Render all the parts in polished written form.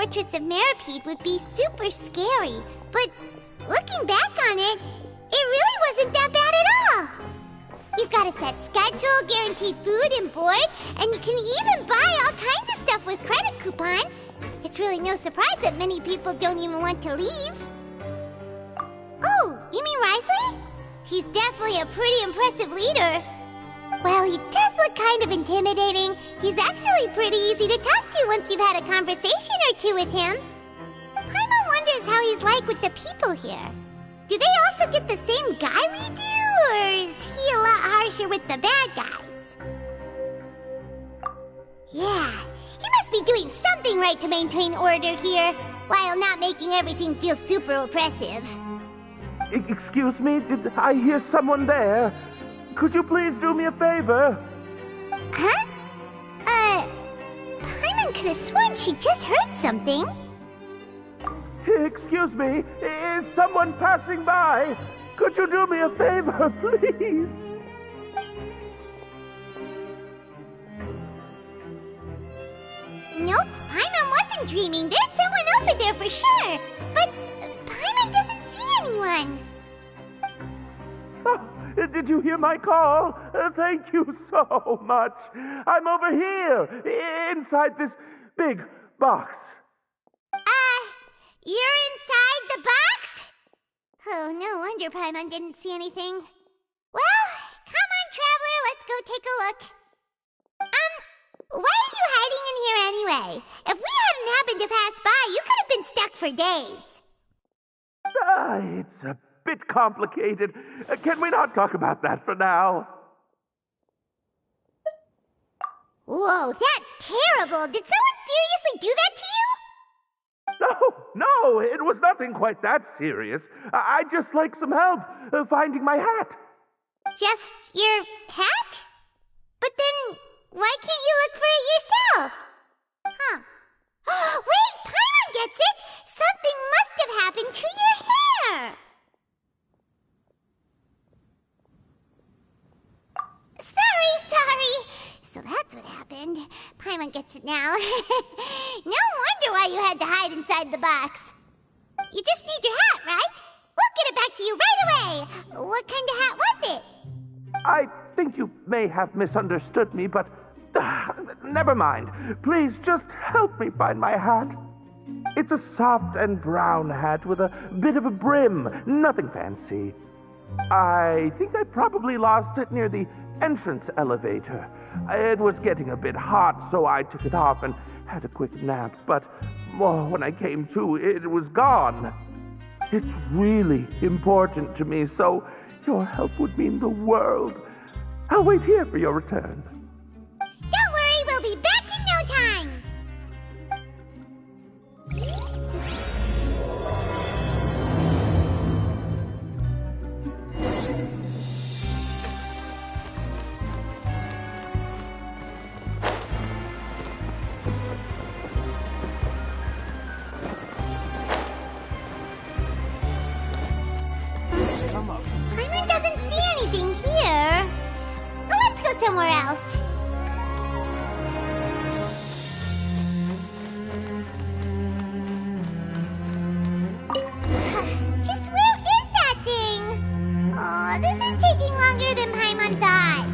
Fortress of Meropide would be super scary, but looking back on it, it really wasn't that bad at all. You've got a set schedule, guaranteed food and board, and you can even buy all kinds of stuff with credit coupons. It's really no surprise that many people don't even want to leave. Oh, you mean Risley? He's definitely a pretty impressive leader. Well, he does look kind of intimidating. He's actually pretty easy to talk to once you've had a conversation or two with him. Paimon wonders how he's like with the people here. Do they also get the same guy we do, or is he a lot harsher with the bad guys? Yeah, he must be doing something right to maintain order here, while not making everything feel super oppressive. Excuse me, did I hear someone there? Could you please do me a favor? Huh? Paimon could have sworn she just heard something. Excuse me, is someone passing by? Could you do me a favor, please? Nope, Paimon wasn't dreaming. There's someone over there for sure. But Paimon doesn't see anyone. Oh, did you hear my call? Thank you so much. I'm over here, inside this big box. You're inside the box? Oh, no wonder Paimon didn't see anything. Well, come on, Traveler, let's go take a look. Why are you hiding in here anyway? If we hadn't happened to pass by, you could have been stuck for days. It's a bit complicated. Can we not talk about that for now? Whoa, that's terrible. Did someone seriously do that to you? No, it was nothing quite that serious. I'd just like some help finding my hat. Just your hat? But then, why can't you look for it yourself? Huh. Wait, Paimon gets it! Something must have happened to your hair! Sorry. So that's what happened. Paimon gets it now. No wonder why you had to hide inside the box. You just need your hat, right? We'll get it back to you right away. What kind of hat was it? I think you may have misunderstood me, but never mind. Please just help me find my hat. It's a soft and brown hat with a bit of a brim. Nothing fancy. I think I probably lost it near the entrance elevator. It was getting a bit hot, so I took it off and had a quick nap. But when I came to, it was gone. It's really important to me, so your help would mean the world. I'll wait here for your return. Don't worry, we'll be back in no time. Paimon doesn't see anything here. Well, let's go somewhere else. Just where is that thing? Oh, this is taking longer than Paimon thought.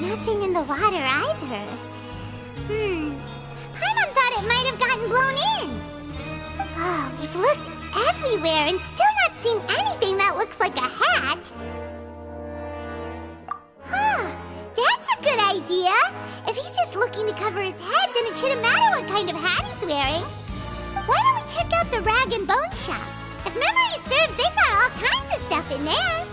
Nothing in the water either. Paimon thought it might have gotten blown in. Oh, we've looked everywhere and still not seen anything that looks like a hat. Huh, that's a good idea. If he's just looking to cover his head, then it shouldn't matter what kind of hat he's wearing. Why don't we check out the rag and bone shop? If memory serves, they got all kinds of stuff in there.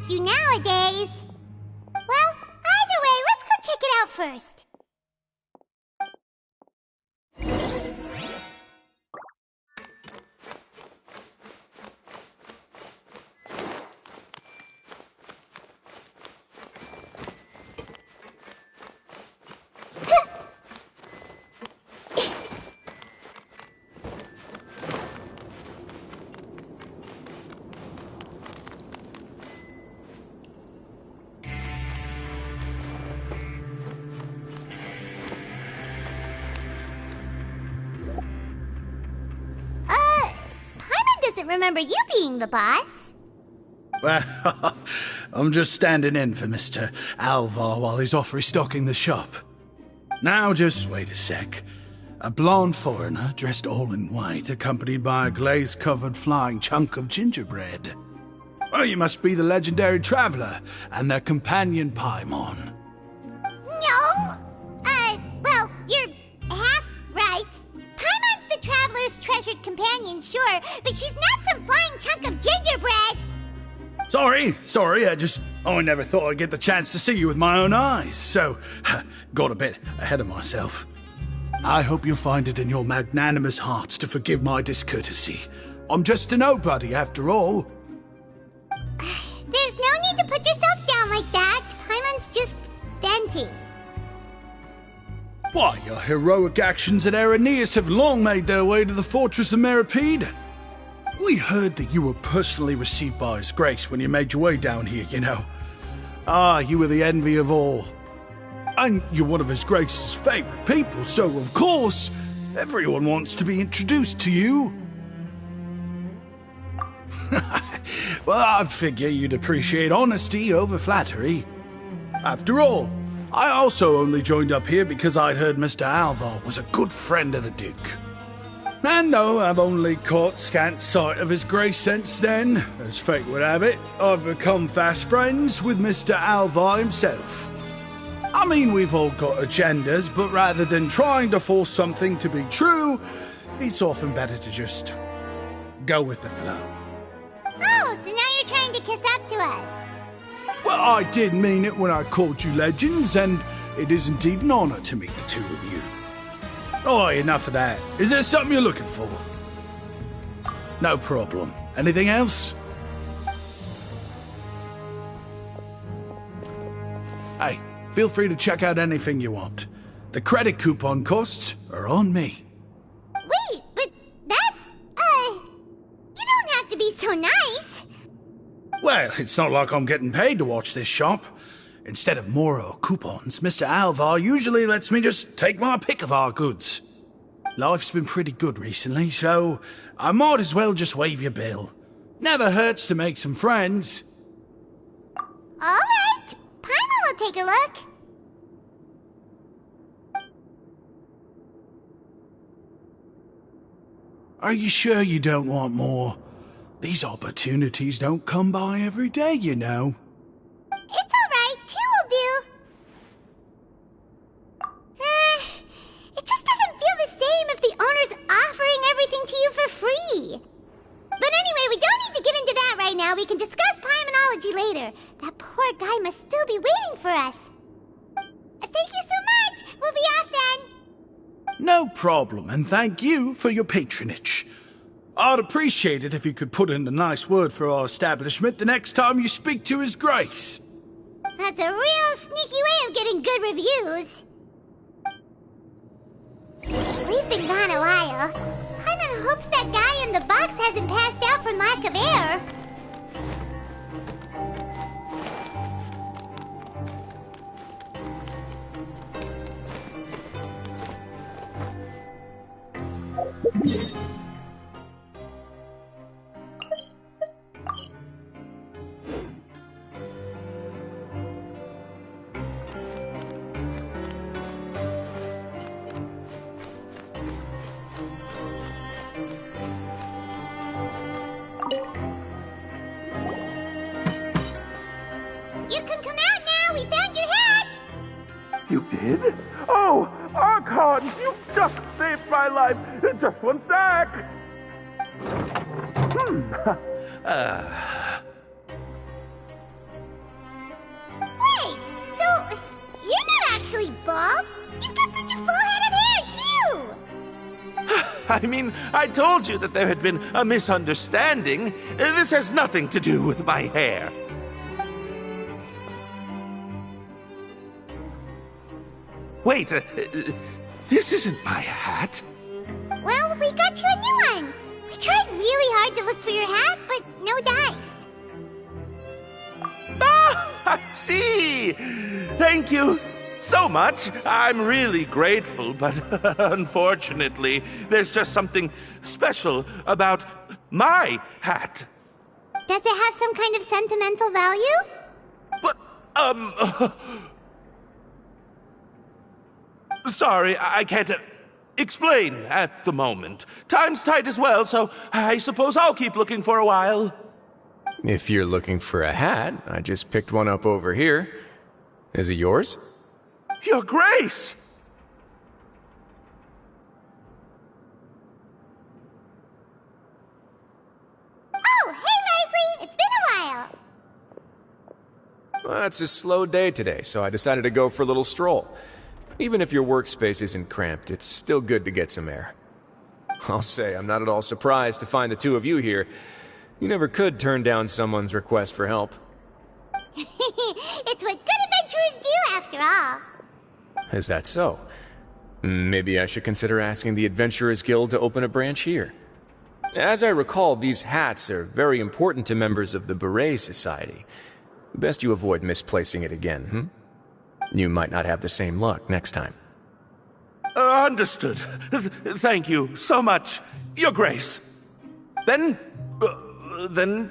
You nowadays. Well, either way, let's go check it out first. doesn't remember you being the boss. Well, I'm just standing in for Mr. Alvar while he's off restocking the shop. Now, just wait a sec. A blonde foreigner, dressed all in white, accompanied by a glaze-covered flying chunk of gingerbread. Well, you must be the legendary traveler and their companion Paimon. No! Well, you're half right. Paimon's the traveler's treasured companion, sure, but she's not some flying chunk of gingerbread! Sorry, I never thought I'd get the chance to see you with my own eyes, so got a bit ahead of myself. I hope you find it in your magnanimous hearts to forgive my discourtesy. I'm just a nobody, after all. There's no need to put yourself down like that. Paimon's just venting. Why, your heroic actions at Araneus have long made their way to the fortress of Meripede. We heard that you were personally received by His Grace when you made your way down here, you know. You were the envy of all. And you're one of His Grace's favorite people, so of course, everyone wants to be introduced to you. Well, I figure you'd appreciate honesty over flattery. After all, I also only joined up here because I'd heard Mr. Alvar was a good friend of the Duke. And though I've only caught scant sight of His Grace since then, as fate would have it, I've become fast friends with Mr. Alvar himself. I mean, we've all got agendas, but rather than trying to force something to be true, it's often better to just go with the flow. Oh, so now you're trying to kiss up to us. Well, I did mean it when I called you legends, and it is indeed an honor to meet the two of you. Oh, enough of that. Is there something you're looking for? No problem. Anything else? Hey, feel free to check out anything you want. The credit coupon costs are on me. Wait, but that's, you don't have to be so nice. Well, it's not like I'm getting paid to watch this shop. Instead of Moro coupons, Mr. Alvar usually lets me just take my pick of our goods. Life's been pretty good recently, so I might as well just waive your bill. Never hurts to make some friends. All right, Paimon will take a look. Are you sure you don't want more? These opportunities don't come by every day, you know. It's all right. 2 will do. It just doesn't feel the same if the owner's offering everything to you for free. But anyway, we don't need to get into that right now. We can discuss Paimonology later. That poor guy must still be waiting for us. Thank you so much. We'll be off then. No problem, and thank you for your patronage. I'd appreciate it if you could put in a nice word for our establishment the next time you speak to His Grace. That's a real sneaky way of getting good reviews. We've been gone a while. Paimon hopes that guy in the box hasn't passed out from lack of air. You can come out now! We found your hat! You did? Oh, Archon, you just saved my life! Just one sec! Wait! So, you're not actually bald? You've got such a full head of hair, too! I mean, I told you that there had been a misunderstanding. This has nothing to do with my hair. Wait, this isn't my hat. Well, we got you a new one. We tried really hard to look for your hat, but no dice. Ah, I see. Thank you so much. I'm really grateful, but unfortunately, there's just something special about My hat. Does it have some kind of sentimental value? But, sorry, I can't explain at the moment. Time's tight as well, so I suppose I'll keep looking for a while. If you're looking for a hat, I just picked one up over here. Is it yours? Your Grace! Oh, hey, Risley! It's been a while! Well, it's a slow day today, so I decided to go for a little stroll. Even if your workspace isn't cramped, it's still good to get some air. I'll say, I'm not at all surprised to find the two of you here. You never could turn down someone's request for help. It's what good adventurers do, after all. Is that so? Maybe I should consider asking the Adventurers Guild to open a branch here. As I recall, these hats are very important to members of the Beret Society. Best you avoid misplacing it again, You might not have the same luck next time. Understood. Thank you so much, Your Grace. Then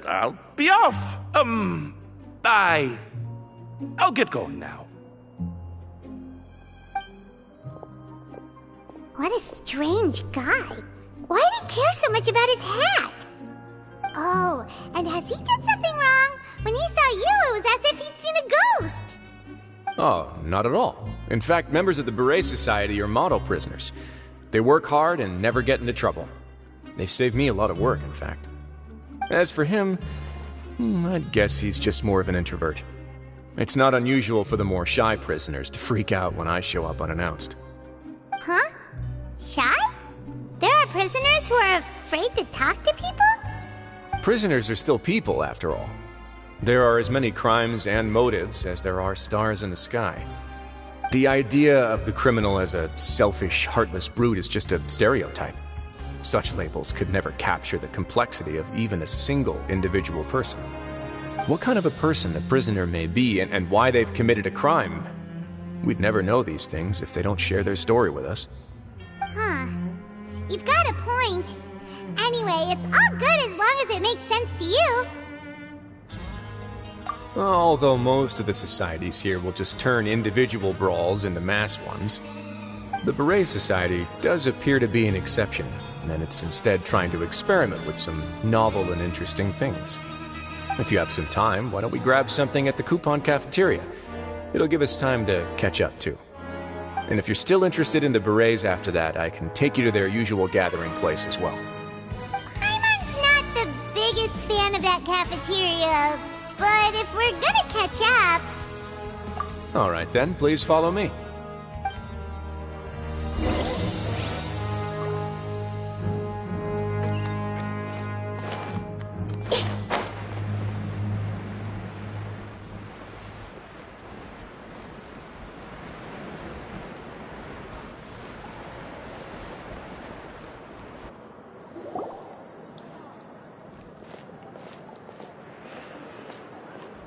I'll be off. I'll get going now. What a strange guy. Why did he care so much about his hat? Oh, and has he done something wrong? When he saw you, it was as if he'd seen a ghost. Oh, not at all. In fact, members of the Beret Society are model prisoners. They work hard and never get into trouble. They've saved me a lot of work, in fact. As for him, I'd guess he's just more of an introvert. It's not unusual for the more shy prisoners to freak out when I show up unannounced. Huh? Shy? There are prisoners who are afraid to talk to people? Prisoners are still people, after all. There are as many crimes and motives as there are stars in the sky. The idea of the criminal as a selfish, heartless brute is just a stereotype. Such labels could never capture the complexity of even a single individual person. What kind of a person a prisoner may be and why they've committed a crime, we'd never know these things if they don't share their story with us. Huh. You've got a point. Anyway, it's all good as long as it makes sense to you. Although most of the societies here will just turn individual brawls into mass ones, the Beret Society does appear to be an exception, and it's instead trying to experiment with some novel and interesting things. If you have some time, why don't we grab something at the Coupon Cafeteria? It'll give us time to catch up, too. And if you're still interested in the Berets after that, I can take you to their usual gathering place as well. Paimon's not the biggest fan of that cafeteria, but if we're gonna catch up... All right then, please follow me.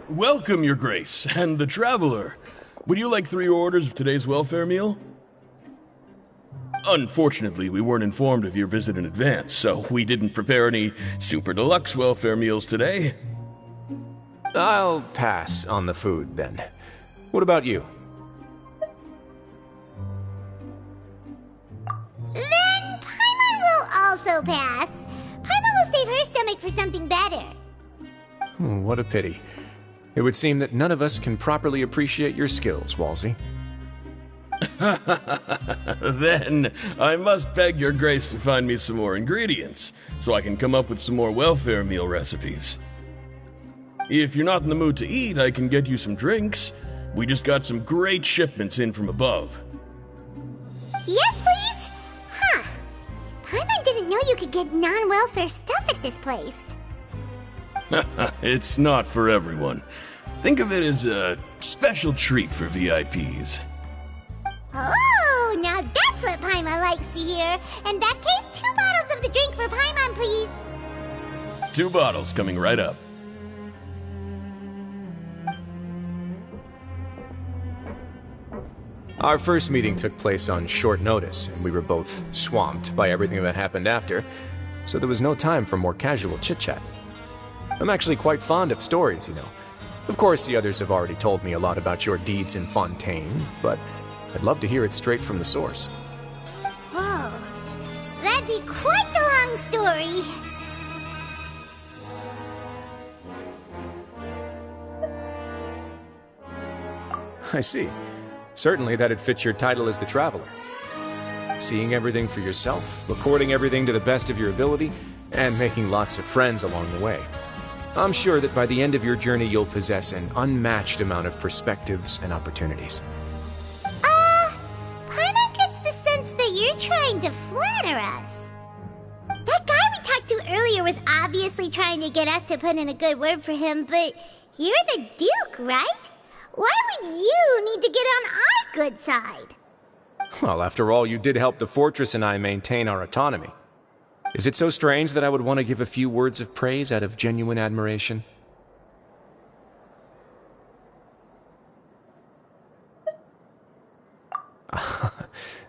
Welcome, Your Grace, and the Traveler. Would you like 3 orders of today's welfare meal? Unfortunately, we weren't informed of your visit in advance, so we didn't prepare any super deluxe welfare meals today. I'll pass on the food, then. What about you? Then Paimon will also pass. Paimon will save her stomach for something better. What a pity. It would seem that none of us can properly appreciate your skills, Walsey. Then I must beg Your Grace to find me some more ingredients, so I can come up with some more welfare meal recipes. If you're not in the mood to eat, I can get you some drinks. We just got some great shipments in from above. Yes, please? Huh. Paimon didn't know you could get non-welfare stuff at this place. It's not for everyone. Think of it as a special treat for VIPs. Oh, now that's what Paimon likes to hear. In that case, 2 bottles of the drink for Paimon, please. 2 bottles coming right up. Our first meeting took place on short notice, and we were both swamped by everything that happened after. so there was no time for more casual chit-chat. I'm actually quite fond of stories, you know. Of course, the others have already told me a lot about your deeds in Fontaine, but I'd love to hear it straight from the source. Whoa, that'd be quite the long story. I see. Certainly that'd fit your title as the Traveler. Seeing everything for yourself, recording everything to the best of your ability, and making lots of friends along the way. I'm sure that by the end of your journey you'll possess an unmatched amount of perspectives and opportunities. Paimon gets the sense that you're trying to flatter us. That guy we talked to earlier was obviously trying to get us to put in a good word for him, but you're the Duke, right? Why would you need to get on our good side? Well, after all, you did help the fortress and I maintain our autonomy. Is it so strange that I would want to give a few words of praise out of genuine admiration?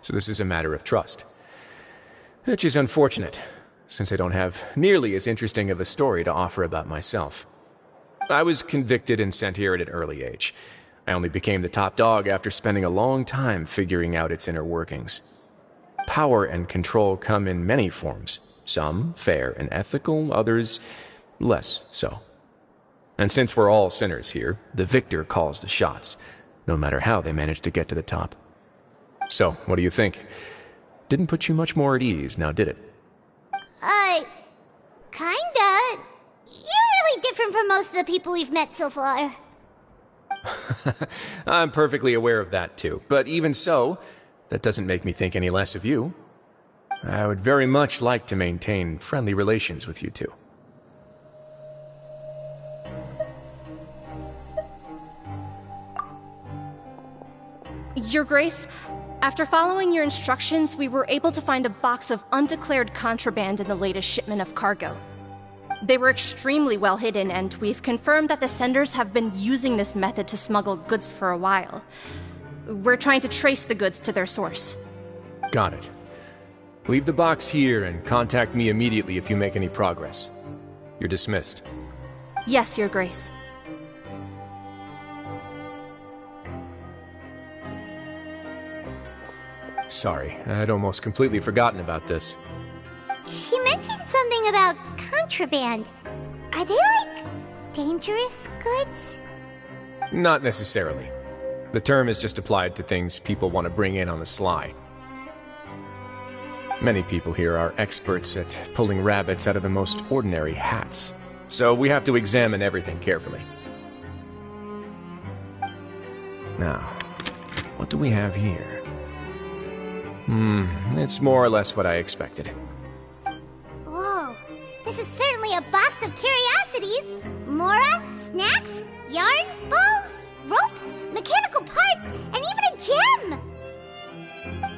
So this is a matter of trust. Which is unfortunate, since I don't have nearly as interesting of a story to offer about myself. I was convicted and sent here at an early age. I only became the top dog after spending a long time figuring out its inner workings. Power and control come in many forms, some fair and ethical, others less so. And since we're all sinners here, the victor calls the shots, no matter how they manage to get to the top. So, what do you think? Didn't put you much more at ease, now did it? Kinda. You're really different from most of the people we've met so far. I'm perfectly aware of that too, but even so, that doesn't make me think any less of you. I would very much like to maintain friendly relations with you two. Your Grace, after following your instructions, we were able to find a box of undeclared contraband in the latest shipment of cargo. They were extremely well hidden, and we've confirmed that the senders have been using this method to smuggle goods for a while. We're trying to trace the goods to their source. Got it. Leave the box here and contact me immediately if you make any progress. You're dismissed. Yes, Your Grace. Sorry, I'd almost completely forgotten about this. She mentioned something about contraband. Are they, dangerous goods? Not necessarily. The term is just applied to things people want to bring in on the sly. Many people here are experts at pulling rabbits out of the most ordinary hats, so we have to examine everything carefully. Now, what do we have here? It's more or less what I expected. Whoa, this is certainly a box of curiosities. Mora, snacks, yarn, balls, ropes, mechanical parts, and even a gem!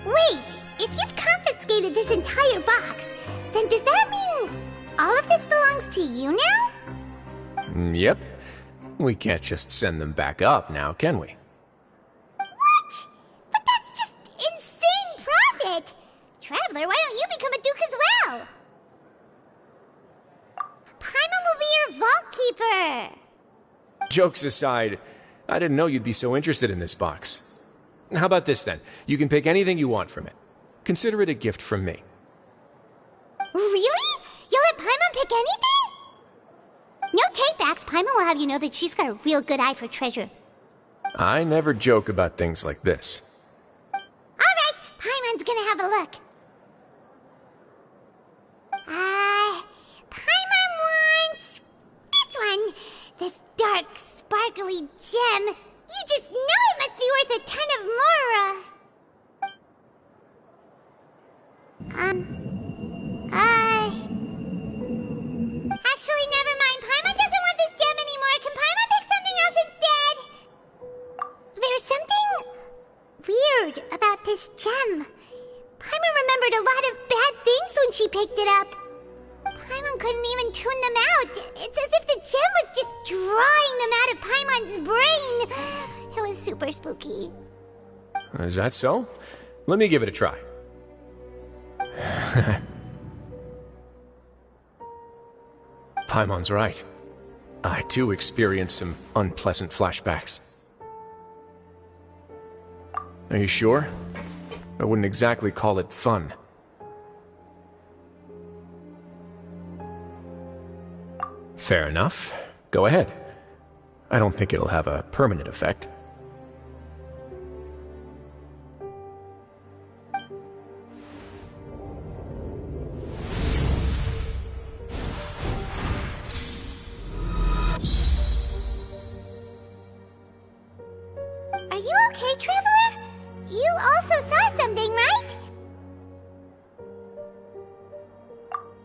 Wait, if you've confiscated this entire box, then does that mean all of this belongs to you now? Yep. We can't just send them back up now, can we? What? But that's just insane profit! Traveler, why don't you become a duke as well? Paimon will be your vault keeper! Jokes aside, I didn't know you'd be so interested in this box. How about this then? You can pick anything you want from it. Consider it a gift from me. Really? You'll let Paimon pick anything? No takebacks. Paimon will have you know that she's got a real good eye for treasure. I never joke about things like this. Alright, Paimon's gonna have a look. Paimon wants this one. This dark, sparkly gem. You just know it must be worth a ton of Mora. Actually, never mind. Paimon doesn't want this gem anymore. Can Paimon pick something else instead? There's something weird about this gem. Paimon remembered a lot of bad things when she picked it up. Paimon couldn't even tune them out. It's as if the gem was just drawing them out of Paimon's brain. It was super spooky. Is that so? Let me give it a try. Paimon's right. I too experienced some unpleasant flashbacks. Are you sure? I wouldn't exactly call it fun. Fair enough. Go ahead. I don't think it'll have a permanent effect. Are you okay, Traveler? You also saw something, right?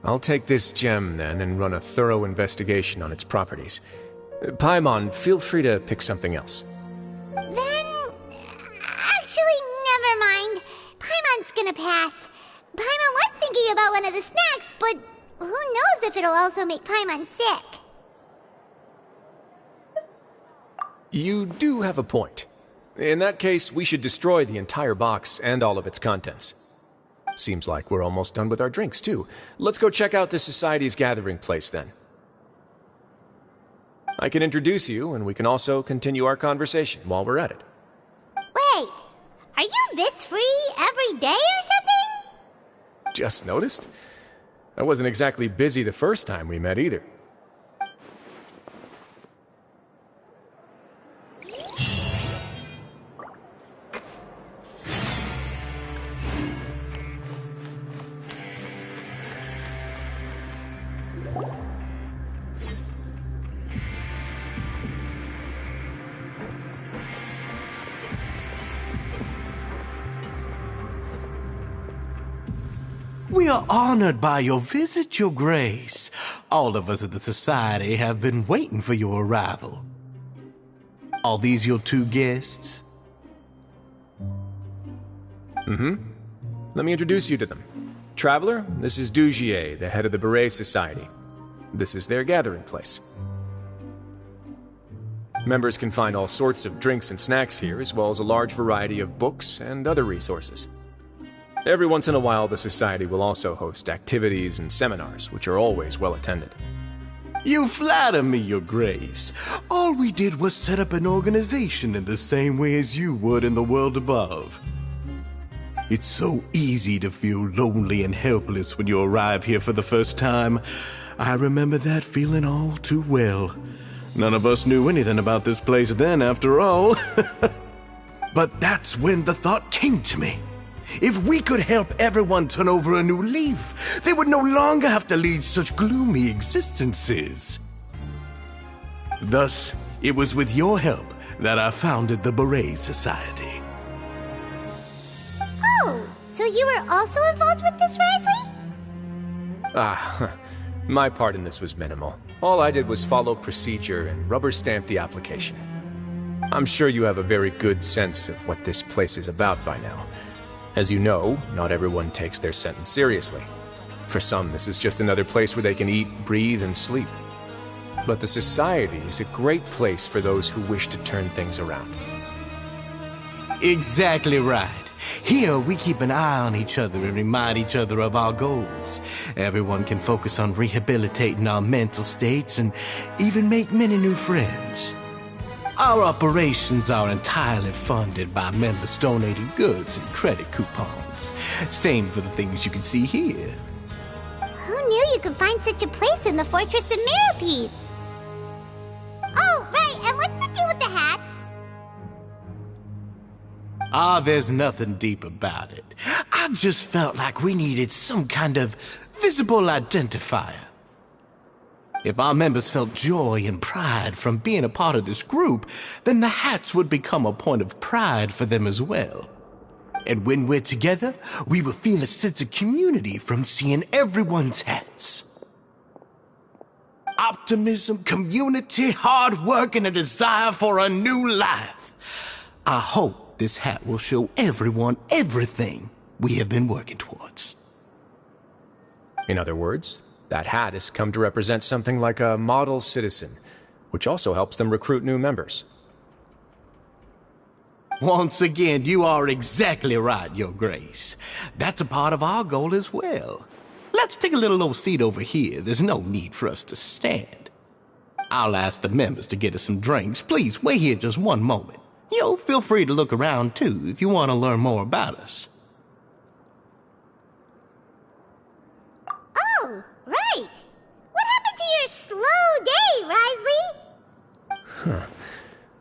I'll take this gem, then, and run a thorough investigation on its properties. Paimon, feel free to pick something else. Then... actually, never mind. Paimon's gonna pass. Paimon was thinking about one of the snacks, but who knows if it'll also make Paimon sick. You do have a point. In that case, we should destroy the entire box and all of its contents. Seems like we're almost done with our drinks, too. Let's go check out the Society's gathering place, then. I can introduce you, and we can also continue our conversation while we're at it. Wait, are you this free every day or something? Just noticed? I wasn't exactly busy the first time we met, either. We are honored by your visit, Your Grace. All of us at the Society have been waiting for your arrival. Are these your two guests? Mm-hmm. Let me introduce you to them. Traveler, this is Dugier, the head of the Beret Society. This is their gathering place. Members can find all sorts of drinks and snacks here, as well as a large variety of books and other resources. Every once in a while, the Society will also host activities and seminars, which are always well attended. You flatter me, Your Grace. All we did was set up an organization in the same way as you would in the world above. It's so easy to feel lonely and helpless when you arrive here for the first time. I remember that feeling all too well. None of us knew anything about this place then, after all. But that's when the thought came to me. If we could help everyone turn over a new leaf, they would no longer have to lead such gloomy existences. Thus, it was with your help that I founded the Beret Society. Oh, so you were also involved with this, Risley? My part in this was minimal. All I did was follow procedure and rubber stamp the application. I'm sure you have a very good sense of what this place is about by now. As you know, not everyone takes their sentence seriously. For some, this is just another place where they can eat, breathe, and sleep. But the Society is a great place for those who wish to turn things around. Exactly right. Here, we keep an eye on each other and remind each other of our goals. Everyone can focus on rehabilitating our mental states and even make many new friends. Our operations are entirely funded by members donating goods and credit coupons. Same for the things you can see here. Who knew you could find such a place in the Fortress of Mirapede? Oh, right, and what's the deal with the hats? There's nothing deep about it. I just felt like we needed some kind of visible identifier. If our members felt joy and pride from being a part of this group, then the hats would become a point of pride for them as well. And when we're together, we will feel a sense of community from seeing everyone's hats. Optimism, community, hard work, and a desire for a new life. I hope this hat will show everyone everything we have been working towards. In other words, that hat has come to represent something like a model citizen, which also helps them recruit new members. Once again, you are exactly right, Your Grace. That's a part of our goal as well. let's take a little old seat over here. There's no need for us to stand. I'll ask the members to get us some drinks. Please, wait here just one moment. Feel free to look around, too, if you want to learn more about us. Oh, right. What happened to your slow day, Risley?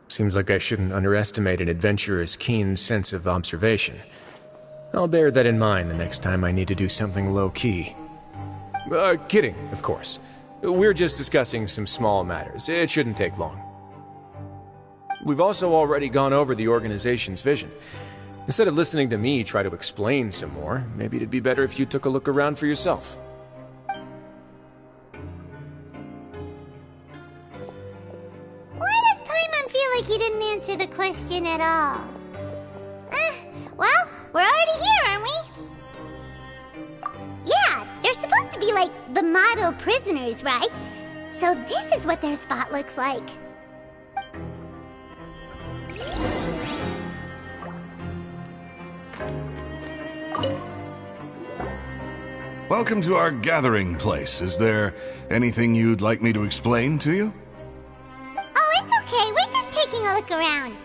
Seems like I shouldn't underestimate an adventurer's keen sense of observation. I'll bear that in mind the next time I need to do something low-key. Kidding, of course. We're just discussing some small matters. It shouldn't take long. We've also already gone over the organization's vision. Instead of listening to me try to explain some more, maybe it'd be better if you took a look around for yourself. Why does Paimon feel like he didn't answer the question at all? Well, we're already here, aren't we? Yeah, they're supposed to be like the model prisoners, right? So this is what their spot looks like. Welcome to our gathering place. Is there anything you'd like me to explain to you? Oh, it's okay. We're just taking a look around.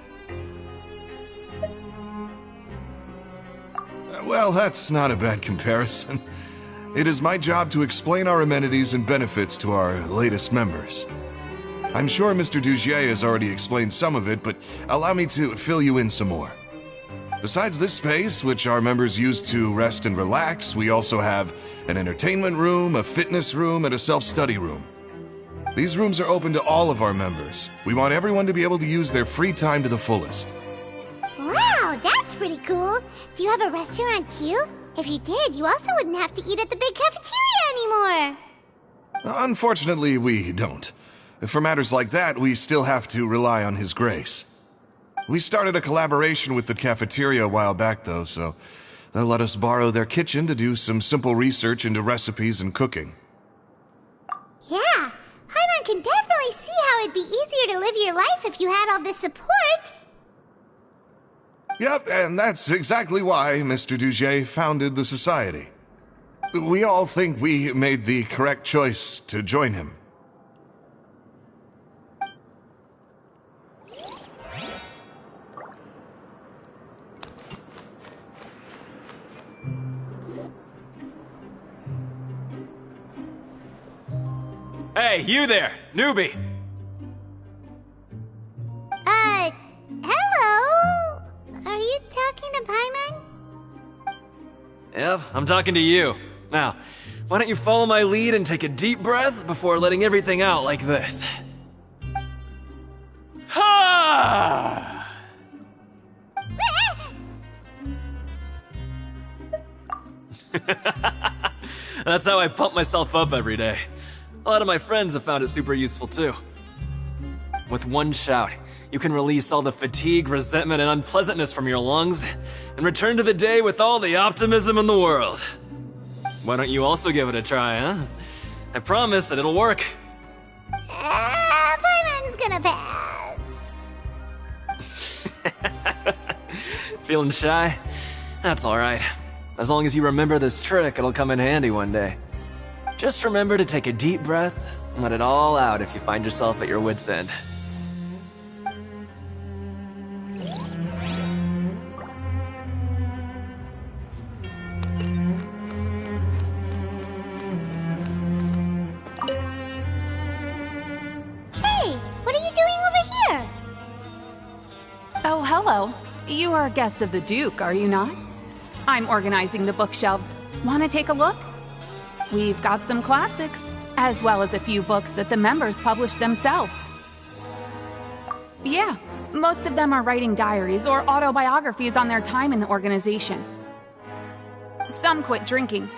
Well, that's not a bad comparison. It is my job to explain our amenities and benefits to our latest members. I'm sure Mr. Dugier has already explained some of it, but allow me to fill you in some more. Besides this space, which our members use to rest and relax, we also have an entertainment room, a fitness room, and a self-study room. These rooms are open to all of our members. We want everyone to be able to use their free time to the fullest. Wow, that's pretty cool. Do you have a restaurant too? If you did, you also wouldn't have to eat at the big cafeteria anymore. Unfortunately, we don't. For matters like that, we still have to rely on His grace. We started a collaboration with the cafeteria a while back, though, so they'll let us borrow their kitchen to do some simple research into recipes and cooking. Yeah, Paimon can definitely see how it'd be easier to live your life if you had all this support. Yep, and that's exactly why Mr. Dugier founded the society. We all think we made the correct choice to join him. Hey, you there, newbie! Hello? Are you talking to Paimon? Yep, I'm talking to you. Now, why don't you follow my lead and take a deep breath before letting everything out like this? Ha! That's how I pump myself up every day. A lot of my friends have found it super useful too. With one shout, you can release all the fatigue, resentment, and unpleasantness from your lungs and return to the day with all the optimism in the world. Why don't you also give it a try, huh? I promise that it'll work. Paimon's gonna pass. Feeling shy? That's alright. As long as you remember this trick, it'll come in handy one day. Just remember to take a deep breath and let it all out if you find yourself at your wit's end. Hey, what are you doing over here? Oh, hello. You are guests of the Duke, are you not? I'm organizing the bookshelves. Want to take a look? We've got some classics, as well as a few books that the members published themselves. Yeah, most of them are writing diaries or autobiographies on their time in the organization. Some quit drinking.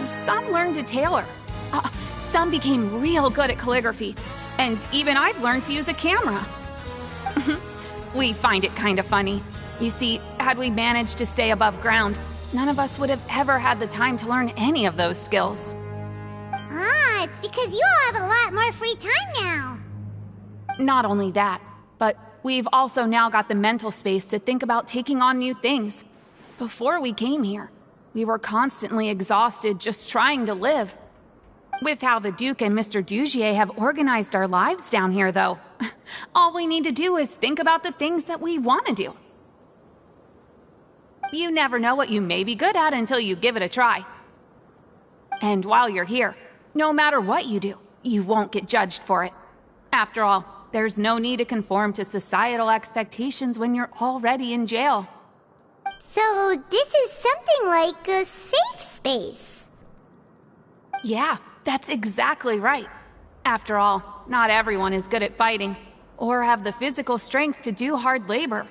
Some learned to tailor. Some became real good at calligraphy. And even I've learned to use a camera. We find it kind of funny. You see, had we managed to stay above ground, none of us would have ever had the time to learn any of those skills. Ah, it's because you all have a lot more free time now. Not only that, but we've also now got the mental space to think about taking on new things. Before we came here, We were constantly exhausted just trying to live. With how the Duke and Mr. Dugier have organized our lives down here, though, all we need to do is think about the things that we want to do. You never know what you may be good at until you give it a try. And while you're here, no matter what you do, you won't get judged for it. After all, there's no need to conform to societal expectations when you're already in jail. So this is something like a safe space. Yeah, that's exactly right. After all, not everyone is good at fighting, or have the physical strength to do hard labor.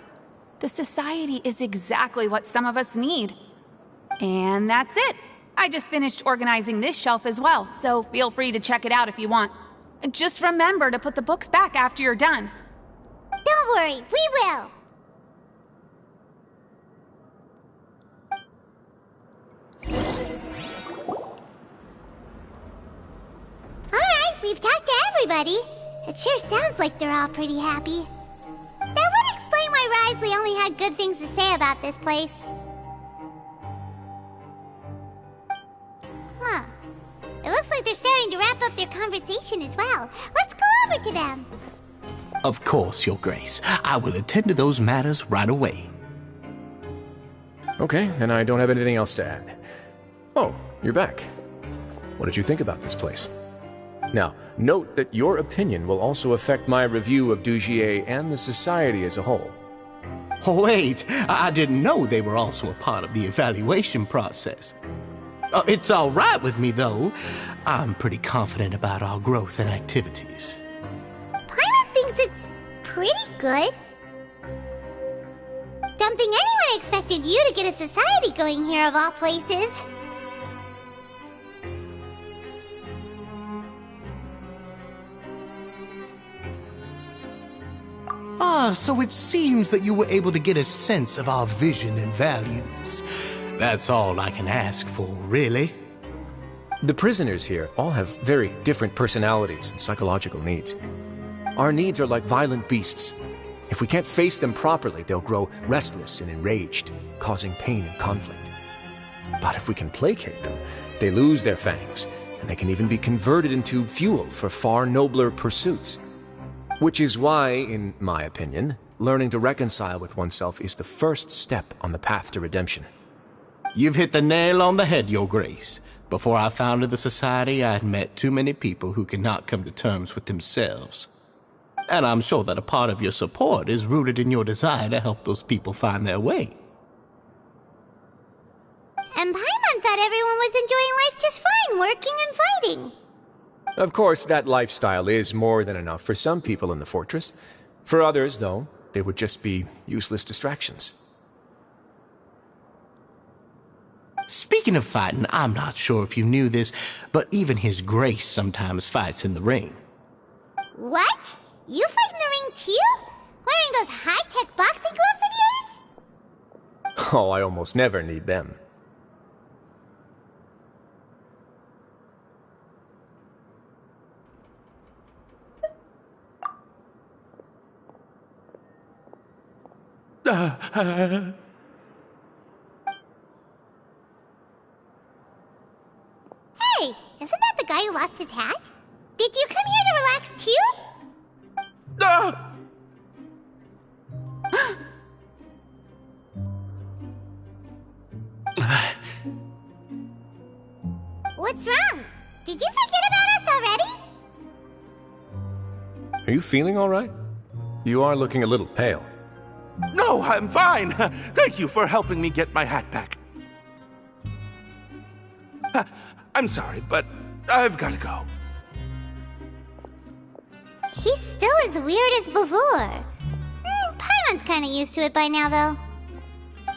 The society is exactly what some of us need. And that's it. I just finished organizing this shelf as well, so feel free to check it out if you want. Just remember to put the books back after you're done. Don't worry, we will. Alright, we've talked to everybody. It sure sounds like they're all pretty happy. That would explain why Risley only had good things to say about this place. Huh. It looks like they're starting to wrap up their conversation as well. Let's go over to them. Of course, Your Grace. I will attend to those matters right away. Okay, then I don't have anything else to add. Oh, you're back. What did you think about this place? Now, note that your opinion will also affect my review of Dugier and the society as a whole. Wait, I didn't know they were also a part of the evaluation process. It's all right with me, though. I'm pretty confident about our growth and activities. Paimon thinks it's pretty good. Don't think anyone expected you to get a society going here of all places. So it seems that you were able to get a sense of our vision and values. That's all I can ask for, really. The prisoners here all have very different personalities and psychological needs. Our needs are like violent beasts. If we can't face them properly, they'll grow restless and enraged, causing pain and conflict. But if we can placate them, they lose their fangs, and they can even be converted into fuel for far nobler pursuits. Which is why, in my opinion, learning to reconcile with oneself is the first step on the path to redemption. You've hit the nail on the head, Your Grace. Before I founded the Society, I had met too many people who could not come to terms with themselves. And I'm sure that a part of your support is rooted in your desire to help those people find their way. And Paimon thought everyone was enjoying life just fine, working and fighting. Of course, that lifestyle is more than enough for some people in the fortress. For others, though, they would just be useless distractions. Speaking of fighting, I'm not sure if you knew this, but even His Grace sometimes fights in the ring. What? You fight in the ring too? Wearing those high-tech boxing gloves of yours? Oh, I almost never need them. Hey, isn't that the guy who lost his hat? Did you come here to relax too? What's wrong? Did you forget about us already? Are you feeling all right? You are looking a little pale. No, I'm fine. Thank you for helping me get my hat back. I'm sorry, but I've got to go. He's still as weird as before. Paimon's kind of used to it by now, though.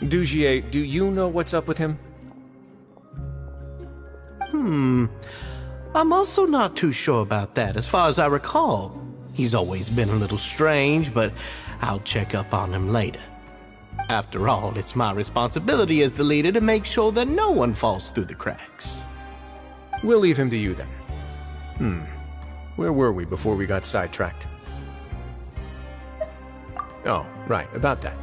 Dugier, do you know what's up with him? I'm also not too sure about that. As far as I recall, he's always been a little strange, but I'll check up on him later. After all, it's my responsibility as the leader to make sure that no one falls through the cracks. We'll leave him to you then. Where were we before we got sidetracked? Oh, right, about that.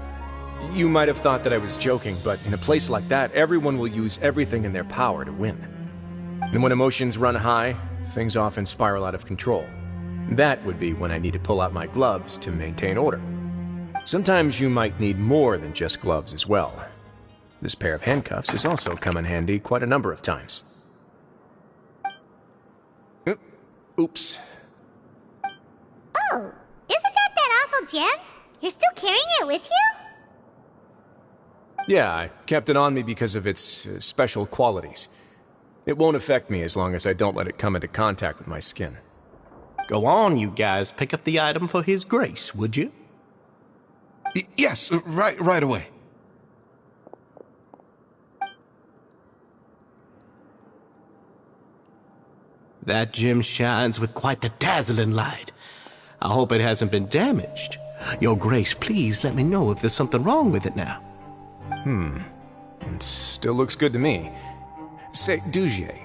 You might have thought that I was joking, but in a place like that, everyone will use everything in their power to win. And when emotions run high, things often spiral out of control. That would be when I need to pull out my gloves to maintain order. Sometimes you might need more than just gloves as well. This pair of handcuffs has also come in handy quite a number of times. Oops. Oh, isn't that awful gem? You're still carrying it with you? Yeah, I kept it on me because of its special qualities. It won't affect me as long as I don't let it come into contact with my skin. Go on, you guys. Pick up the item for His Grace, would you? Yes, right away. That gem shines with quite the dazzling light. I hope it hasn't been damaged. Your Grace, please let me know if there's something wrong with it now. It still looks good to me. Say, Dugier,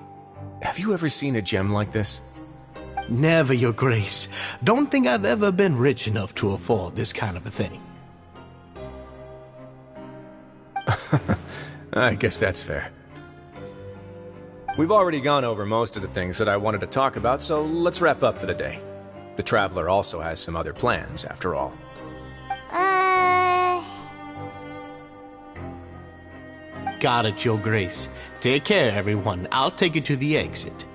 have you ever seen a gem like this? Never, Your Grace. Don't think I've ever been rich enough to afford this kind of a thing. I guess that's fair. We've already gone over most of the things that I wanted to talk about, so let's wrap up for the day. The Traveler also has some other plans, after all. Got it, Your Grace. Take care, everyone. I'll take you to the exit.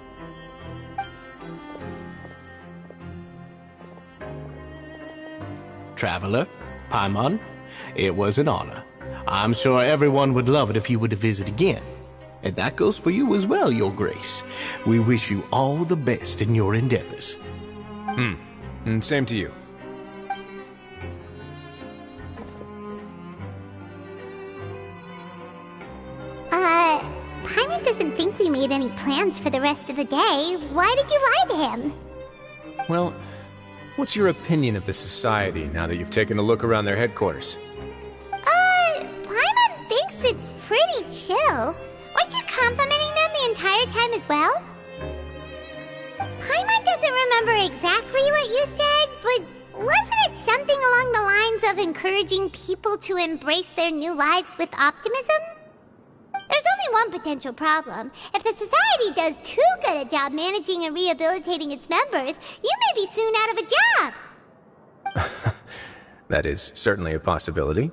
Traveler, Paimon, it was an honor. I'm sure everyone would love it if you were to visit again. And that goes for you as well, Your Grace. We wish you all the best in your endeavors. And same to you. Paimon doesn't think we made any plans for the rest of the day. Why did you lie to him? Well, what's your opinion of the society now that you've taken a look around their headquarters? Paimon thinks it's pretty chill. Weren't you complimenting them the entire time as well? Paimon doesn't remember exactly what you said, but wasn't it something along the lines of encouraging people to embrace their new lives with optimism? There's only one potential problem. If the society does too good a job managing and rehabilitating its members, you may be soon out of a job. That is certainly a possibility.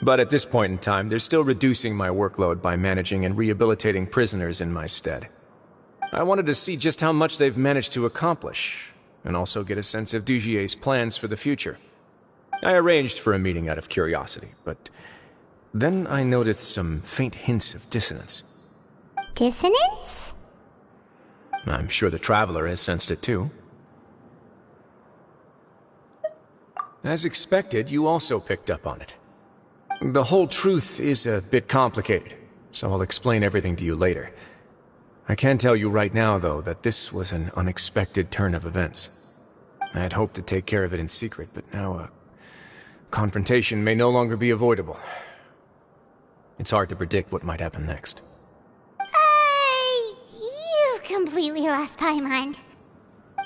But at this point in time, they're still reducing my workload by managing and rehabilitating prisoners in my stead. I wanted to see just how much they've managed to accomplish, and also get a sense of Dugier's plans for the future. I arranged for a meeting out of curiosity, but then I noticed some faint hints of dissonance. Dissonance? I'm sure the Traveler has sensed it too. As expected, you also picked up on it. The whole truth is a bit complicated, so I'll explain everything to you later. I can tell you right now, though, that this was an unexpected turn of events. I had hoped to take care of it in secret, but now a confrontation may no longer be avoidable. It's hard to predict what might happen next. You've completely lost Paimon.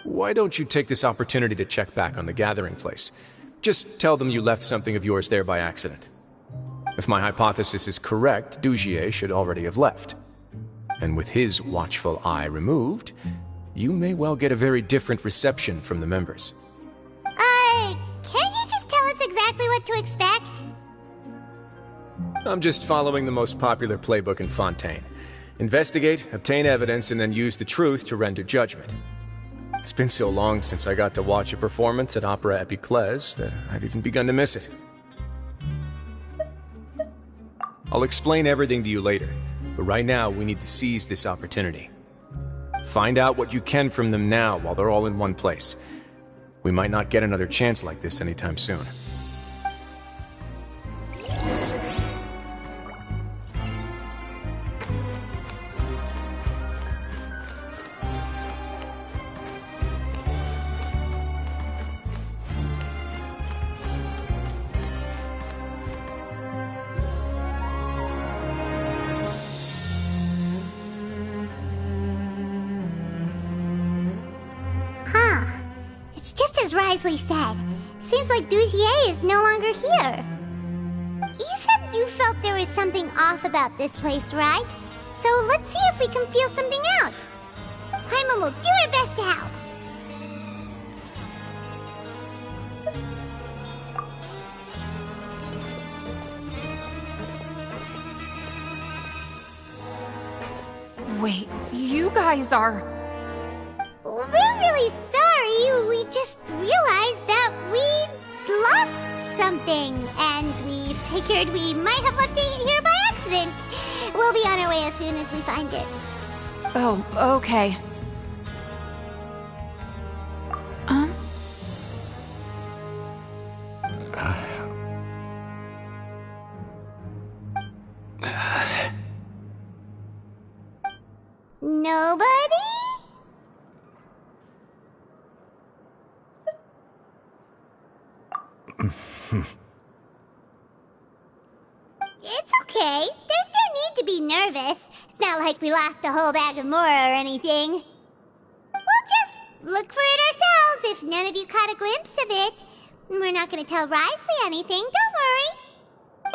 Why don't you take this opportunity to check back on the gathering place? Just tell them you left something of yours there by accident. If my hypothesis is correct, Dugier should already have left. And with his watchful eye removed, you may well get a very different reception from the members. Can't you just tell us exactly what to expect? I'm just following the most popular playbook in Fontaine. Investigate, obtain evidence, and then use the truth to render judgment. It's been so long since I got to watch a performance at Opera Epiclese that I've even begun to miss it. I'll explain everything to you later, but right now we need to seize this opportunity. Find out what you can from them now while they're all in one place. We might not get another chance like this anytime soon. It's just as Risley said. Seems like Dugier is no longer here. felt there was something off about this place, right? So let's see if we can feel something out. Paimon will do her best to help. Wait, you guys are... We're really sorry. We just realized that we lost something, and we figured we might have left it here by accident. We'll be on our way as soon as we find it. Oh, okay. Nobody? It's okay. There's no need to be nervous. It's not like we lost a whole bag of Mora or anything. We'll just look for it ourselves if none of you caught a glimpse of it. We're not going to tell Wriothesley anything, don't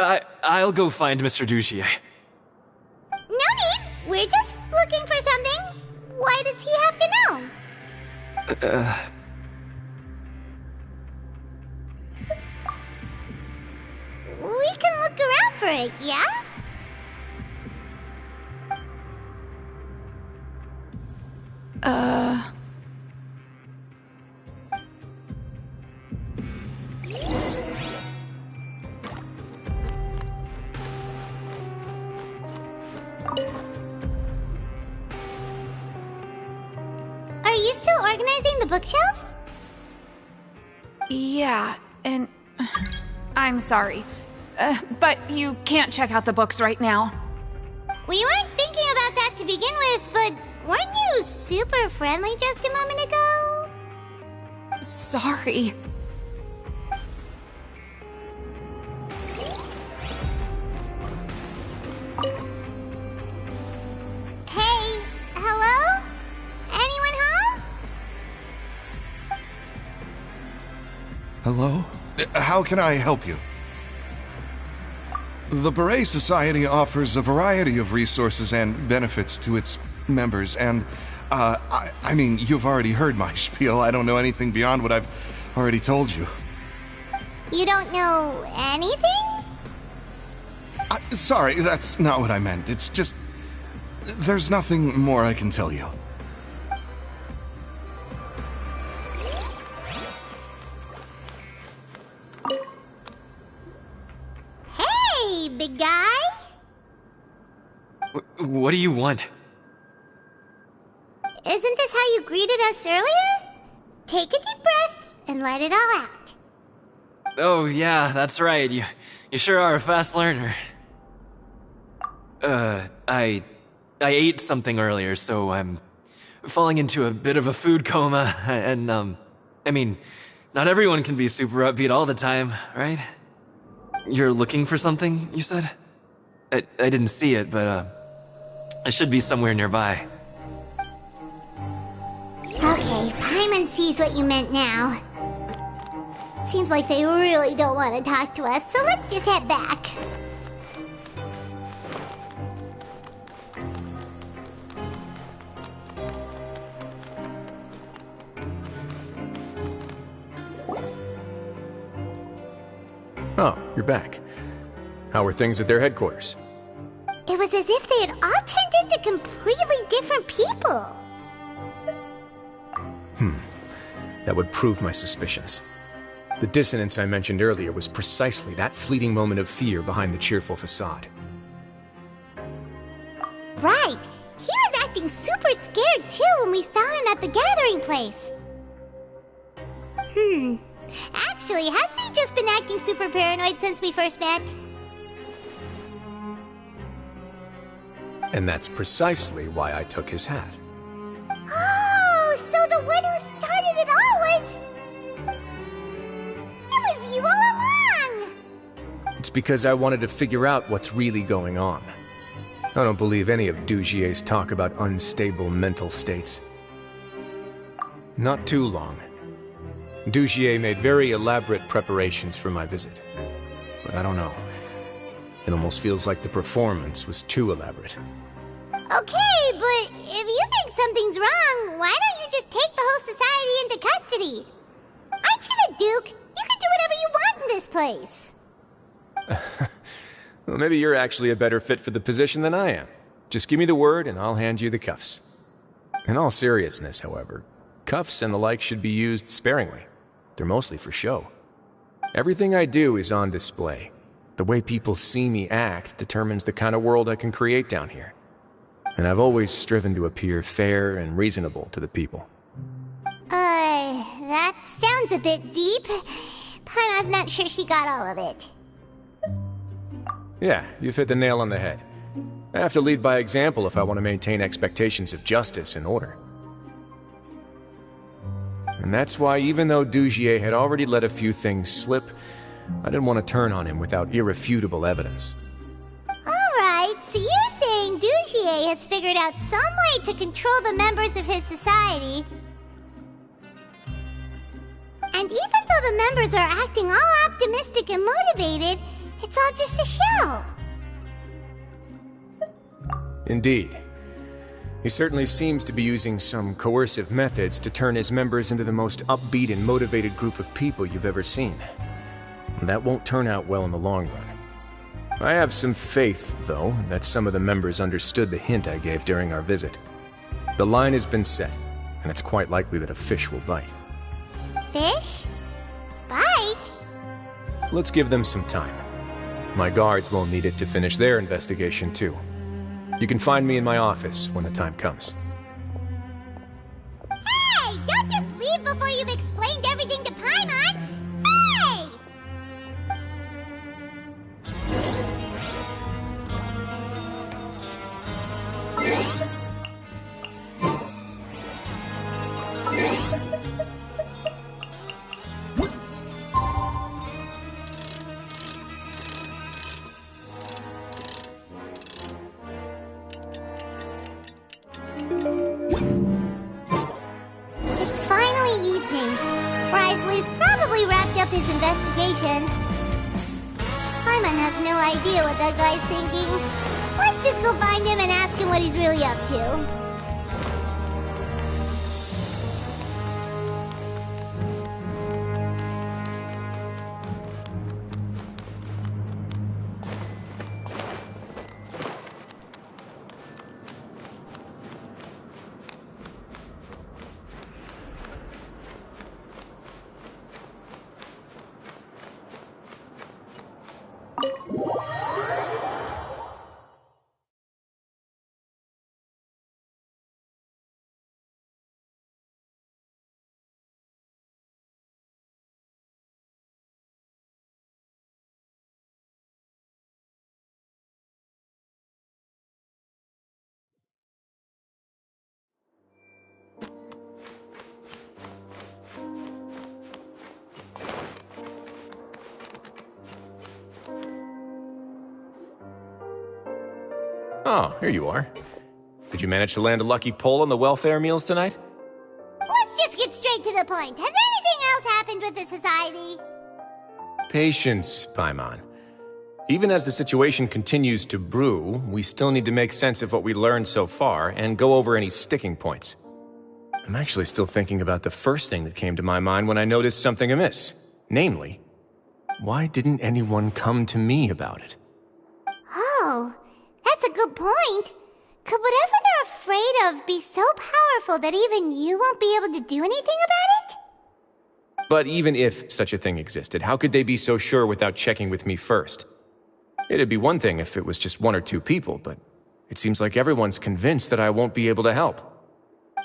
worry. I'll go find Mr. Dugier. No need. We're just looking for something. Why does he have to know? We can look around for it, yeah? Are you still organizing the bookshelves? Yeah, and... I'm sorry. But you can't check out the books right now. We weren't thinking about that to begin with, but weren't you super friendly just a moment ago? Sorry. Hey, hello? Anyone home? Hello? How can I help you? The Beret Society offers a variety of resources and benefits to its members, and, I mean, you've already heard my spiel. I don't know anything beyond what I've already told you. You don't know anything? Sorry, that's not what I meant. It's just... there's nothing more I can tell you. Hey, big guy? What do you want? Isn't this how you greeted us earlier? Take a deep breath and let it all out. Oh, yeah, that's right. You sure are a fast learner. I ate something earlier, so I'm falling into a bit of a food coma, and, I mean, not everyone can be super upbeat all the time, right? You're looking for something, you said? I didn't see it, but, it should be somewhere nearby. Okay, Paimon sees what you meant now. Seems like they really don't want to talk to us, so let's just head back. Oh, you're back. How are things at their headquarters? It was as if they had all turned into completely different people. That would prove my suspicions. The dissonance I mentioned earlier was precisely that fleeting moment of fear behind the cheerful facade. Right. He was acting super scared too when we saw him at the gathering place. Actually, hasn't he just been acting super paranoid since we first met? And that's precisely why I took his hat. Oh, so the one who started it all was... It was you all along! It's because I wanted to figure out what's really going on. I don't believe any of Dugier's talk about unstable mental states. Not too long. Dugier made very elaborate preparations for my visit. But I don't know. It almost feels like the performance was too elaborate. Okay, but if you think something's wrong, why don't you just take the whole society into custody? Aren't you the Duke? You can do whatever you want in this place. Well, maybe you're actually a better fit for the position than I am. Just give me the word and I'll hand you the cuffs. In all seriousness, however, cuffs and the like should be used sparingly. They're mostly for show. Everything I do is on display. The way people see me act determines the kind of world I can create down here. And I've always striven to appear fair and reasonable to the people. That sounds a bit deep. Paimon's not sure she got all of it. Yeah, you've hit the nail on the head. I have to lead by example if I want to maintain expectations of justice and order. And that's why even though Dugier had already let a few things slip, I didn't want to turn on him without irrefutable evidence. Alright, so you're saying Dugier has figured out some way to control the members of his society. And even though the members are acting all optimistic and motivated, it's all just a show. Indeed. He certainly seems to be using some coercive methods to turn his members into the most upbeat and motivated group of people you've ever seen. And that won't turn out well in the long run. I have some faith, though, that some of the members understood the hint I gave during our visit. The line has been set, and it's quite likely that a fish will bite. Fish? Bite? Let's give them some time. My guards won't need it to finish their investigation, too. You can find me in my office when the time comes. Hey! Don't just leave before you've explained everything to Paimon! Hey! It's finally evening. Risley's probably wrapped up his investigation. Paimon has no idea what that guy's thinking. Let's just go find him and ask him what he's really up to. Oh, here you are. Did you manage to land a lucky pull on the welfare meals tonight? Let's just get straight to the point. Has anything else happened with the society? Patience, Paimon. Even as the situation continues to brew, we still need to make sense of what we learned so far and go over any sticking points. I'm actually still thinking about the first thing that came to my mind when I noticed something amiss. Namely, why didn't anyone come to me about it? Oh, that's a good point. Could whatever they're afraid of be so powerful that even you won't be able to do anything about it? But even if such a thing existed, how could they be so sure without checking with me first? It'd be one thing if it was just one or two people, but it seems like everyone's convinced that I won't be able to help.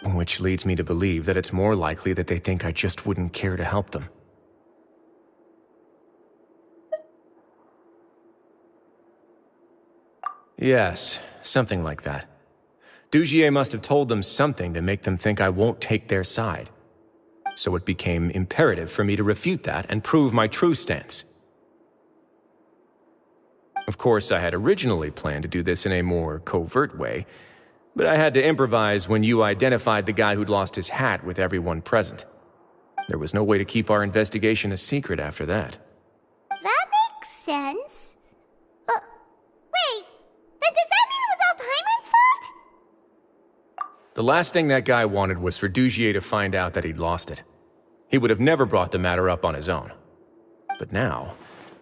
Which leads me to believe that it's more likely that they think I just wouldn't care to help them. Yes, something like that. Dugier must have told them something to make them think I won't take their side. So it became imperative for me to refute that and prove my true stance. Of course, I had originally planned to do this in a more covert way, but I had to improvise when you identified the guy who'd lost his hat with everyone present. There was no way to keep our investigation a secret after that. That makes sense. the last thing that guy wanted was for Dugier to find out that he'd lost it. He would have never brought the matter up on his own. But now,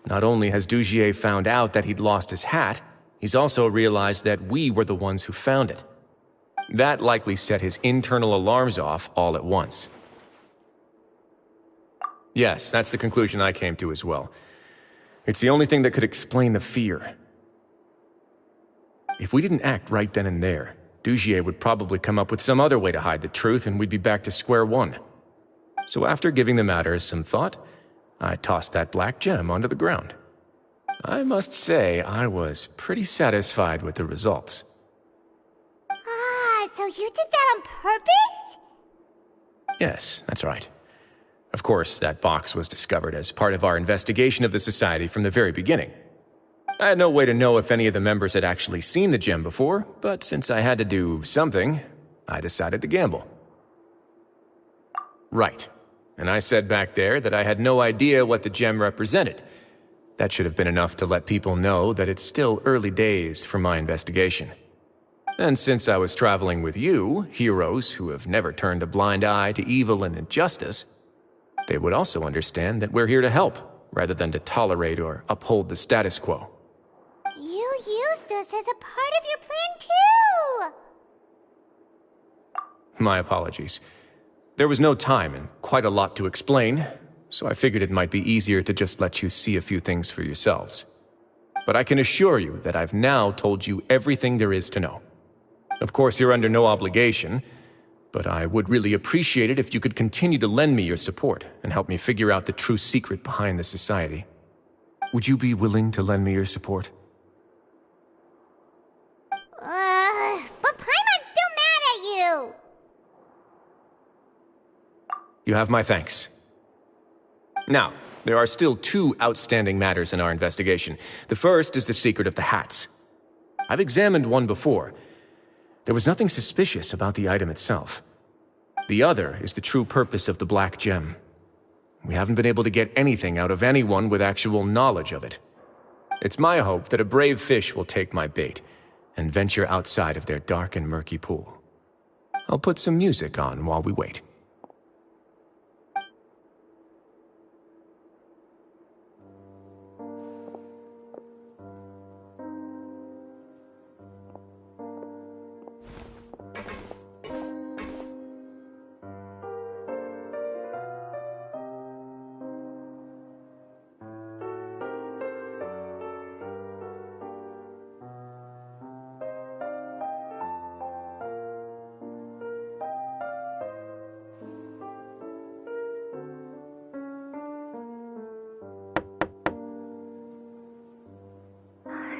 not only has Dugier found out that he'd lost his hat, he's also realized that we were the ones who found it. That likely set his internal alarms off all at once. Yes, that's the conclusion I came to as well. It's the only thing that could explain the fear. If we didn't act right then and there, Dugier would probably come up with some other way to hide the truth and we'd be back to square one. So after giving the matter some thought, I tossed that black gem onto the ground. I must say, I was pretty satisfied with the results. Ah, so you did that on purpose? Yes, that's right. Of course, that box was discovered as part of our investigation of the Society from the very beginning. I had no way to know if any of the members had actually seen the gem before, but since I had to do something, I decided to gamble. Right. And I said back there that I had no idea what the gem represented. That should have been enough to let people know that it's still early days for my investigation. And since I was traveling with you, heroes who have never turned a blind eye to evil and injustice, they would also understand that we're here to help, rather than to tolerate or uphold the status quo. You used us as a part of your plan too! My apologies. There was no time and quite a lot to explain, so I figured it might be easier to just let you see a few things for yourselves. But I can assure you that I've now told you everything there is to know. Of course, you're under no obligation, but I would really appreciate it if you could continue to lend me your support and help me figure out the true secret behind the Society. Would you be willing to lend me your support? But Paimon's still mad at you! You have my thanks. Now, there are still two outstanding matters in our investigation. The first is the secret of the hats. I've examined one before. There was nothing suspicious about the item itself. The other is the true purpose of the black gem. We haven't been able to get anything out of anyone with actual knowledge of it. It's my hope that a brave fish will take my bait and venture outside of their dark and murky pool. I'll put some music on while we wait.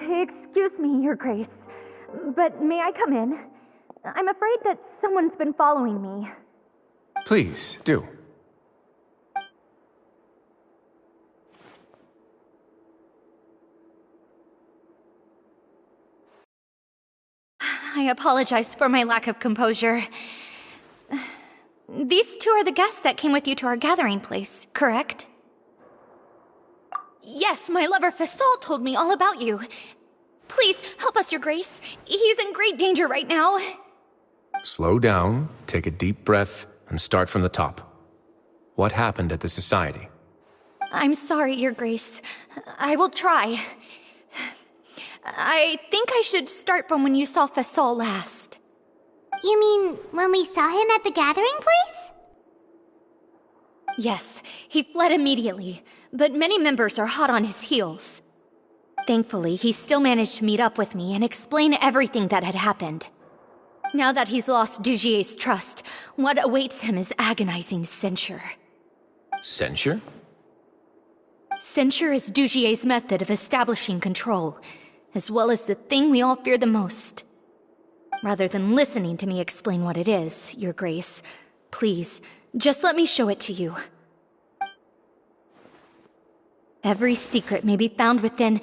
Excuse me, Your Grace, but may I come in? I'm afraid that someone's been following me. Please, do. I apologize for my lack of composure. These two are the guests that came with you to our gathering place, correct? Yes, my lover Fasol told me all about you. Please, help us, Your Grace. He's in great danger right now. Slow down, take a deep breath, and start from the top. What happened at the Society? I'm sorry, Your Grace. I will try. I think I should start from when you saw Fasol last. You mean when we saw him at the gathering place? Yes, he fled immediately, but many members are hot on his heels. Thankfully, he still managed to meet up with me and explain everything that had happened. Now that he's lost Dugier's trust, what awaits him is agonizing censure. Censure? Censure is Dugier's method of establishing control, as well as the thing we all fear the most. Rather than listening to me explain what it is, Your Grace, please, just let me show it to you. Every secret may be found within...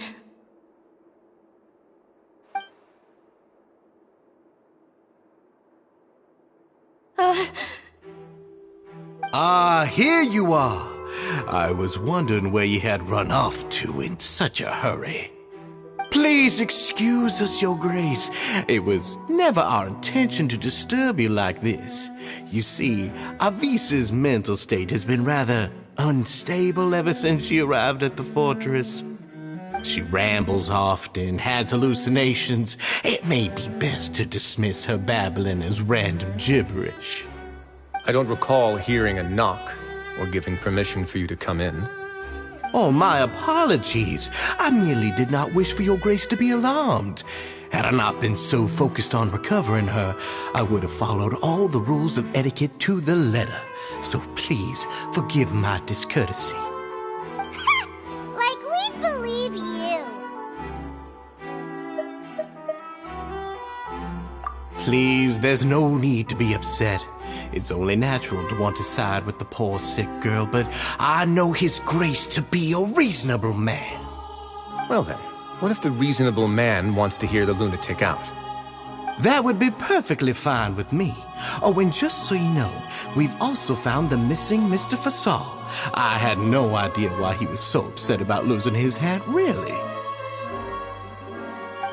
Here you are. I was wondering where you had run off to in such a hurry. Please Please excuse us, Your Grace. It was never our intention to disturb you like this. You see, Avisa's mental state has been rather unstable ever since she arrived at the fortress. She rambles often, has hallucinations. It may be best to dismiss her babbling as random gibberish. I don't recall hearing a knock or giving permission for you to come in. Oh, my apologies. I merely did not wish for Your Grace to be alarmed. Had I not been so focused on recovering her, I would have followed all the rules of etiquette to the letter. So please forgive my discourtesy. Like we'd believe you. Please, there's no need to be upset. It's only natural to want to side with the poor sick girl, but I know His Grace to be a reasonable man. Well then, what if the reasonable man wants to hear the lunatic out? That would be perfectly fine with me. Oh, and just so you know, we've also found the missing Mr. Fasal. I had no idea why he was so upset about losing his hat, really.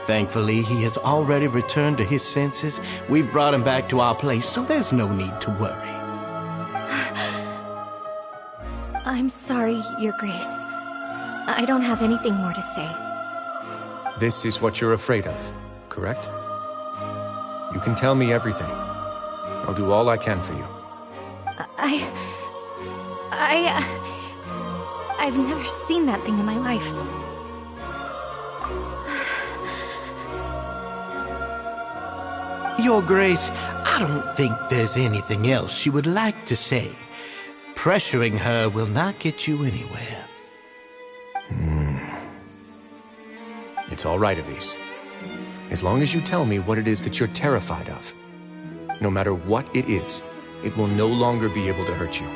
Thankfully, he has already returned to his senses. We've brought him back to our place, so there's no need to worry. I'm sorry, Your Grace. I don't have anything more to say. This is what you're afraid of, correct? You can tell me everything. I'll do all I can for you. I've never seen that thing in my life. Your Grace, I don't think there's anything else she would like to say. Pressuring her will not get you anywhere. It's all right, Avis. As long as you tell me what it is that you're terrified of. No matter what it is, it will no longer be able to hurt you.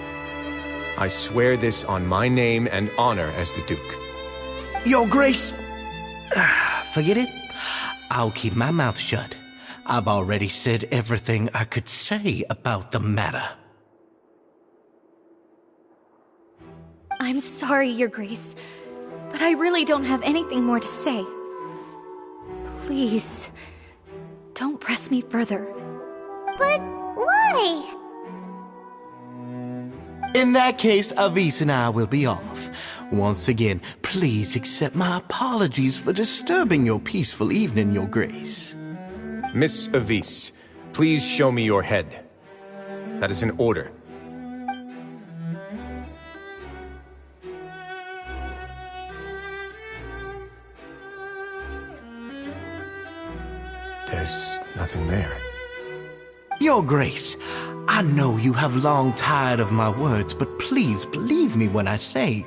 I swear this on my name and honor as the Duke. Your Grace! Forget it. I'll keep my mouth shut. I've already said everything I could say about the matter. I'm sorry, Your Grace, but I really don't have anything more to say. Please, don't press me further. But why? In that case, Avis and I will be off. Once again, please accept my apologies for disturbing your peaceful evening, Your Grace. Miss Avis, please show me your head. That is an order. There's nothing there. Your Grace, I know you have long tired of my words, but please believe me when I say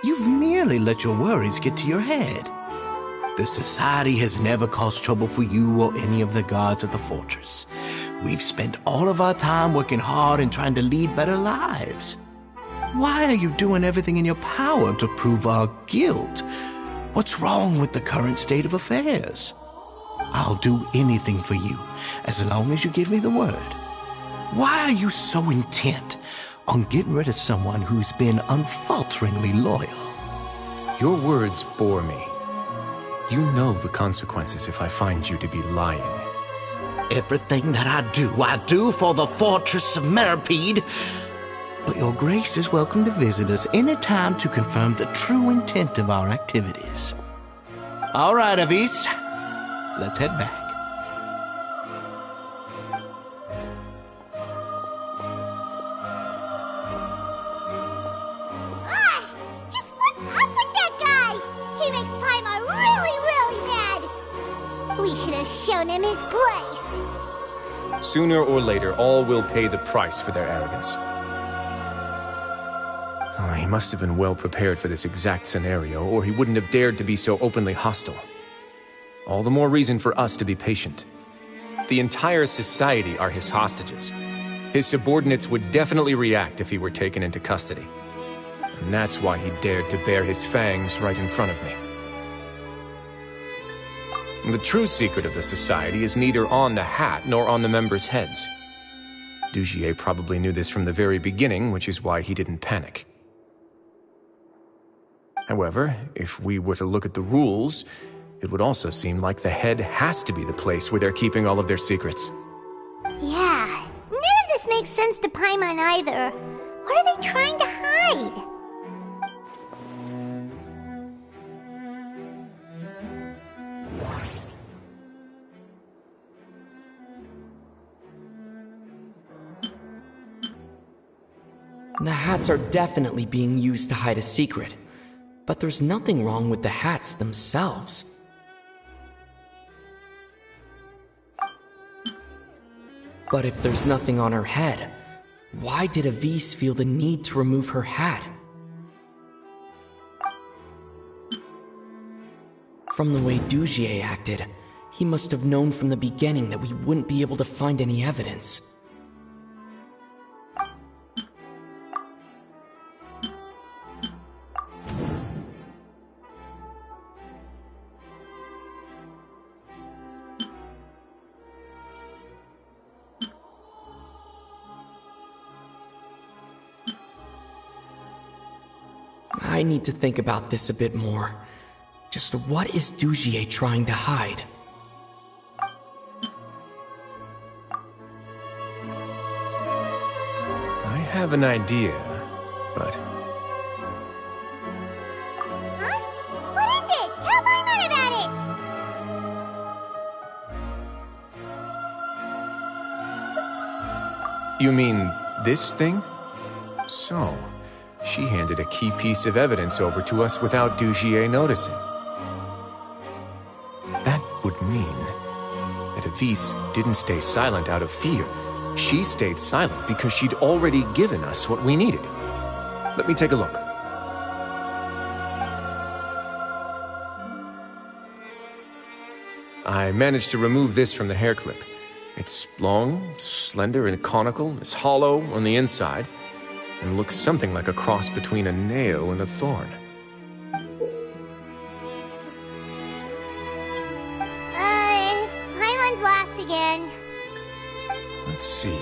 you've merely let your worries get to your head. The Society has never caused trouble for you or any of the guards at the fortress. We've spent all of our time working hard and trying to lead better lives. Why are you doing everything in your power to prove our guilt? What's wrong with the current state of affairs? I'll do anything for you, as long as you give me the word. Why are you so intent on getting rid of someone who's been unfalteringly loyal? Your words bore me. You know the consequences if I find you to be lying. Everything that I do for the Fortress of Meripede. But Your Grace is welcome to visit us any time to confirm the true intent of our activities. All right, Avis. Let's head back. Just what's up with that guy? He makes Paimon really, really mad. We should have shown him his place. Sooner or later, all will pay the price for their arrogance. He must have been well prepared for this exact scenario, or he wouldn't have dared to be so openly hostile. All the more reason for us to be patient. The entire society are his hostages. His subordinates would definitely react if he were taken into custody. And that's why he dared to bare his fangs right in front of me. The true secret of the society is neither on the hat nor on the members' heads. Dugier probably knew this from the very beginning, which is why he didn't panic. However, if we were to look at the rules, it would also seem like the head has to be the place where they're keeping all of their secrets. Yeah, none of this makes sense to Paimon either. What are they trying to hide? The hats are definitely being used to hide a secret, but there's nothing wrong with the hats themselves. But if there's nothing on her head, why did Avise feel the need to remove her hat? From the way Dugier acted, he must have known from the beginning that we wouldn't be able to find any evidence. I need to think about this a bit more. Just what is Dugier trying to hide? I have an idea, but... Huh? What is it? Tell Paimon about it! You mean this thing? So, she handed a key piece of evidence over to us without Dugier noticing. That would mean that Avise didn't stay silent out of fear. She stayed silent because she'd already given us what we needed. Let me take a look. I managed to remove this from the hair clip. It's long, slender, and conical. It's hollow on the inside, and looks something like a cross between a nail and a thorn. Paimon's last again. Let's see.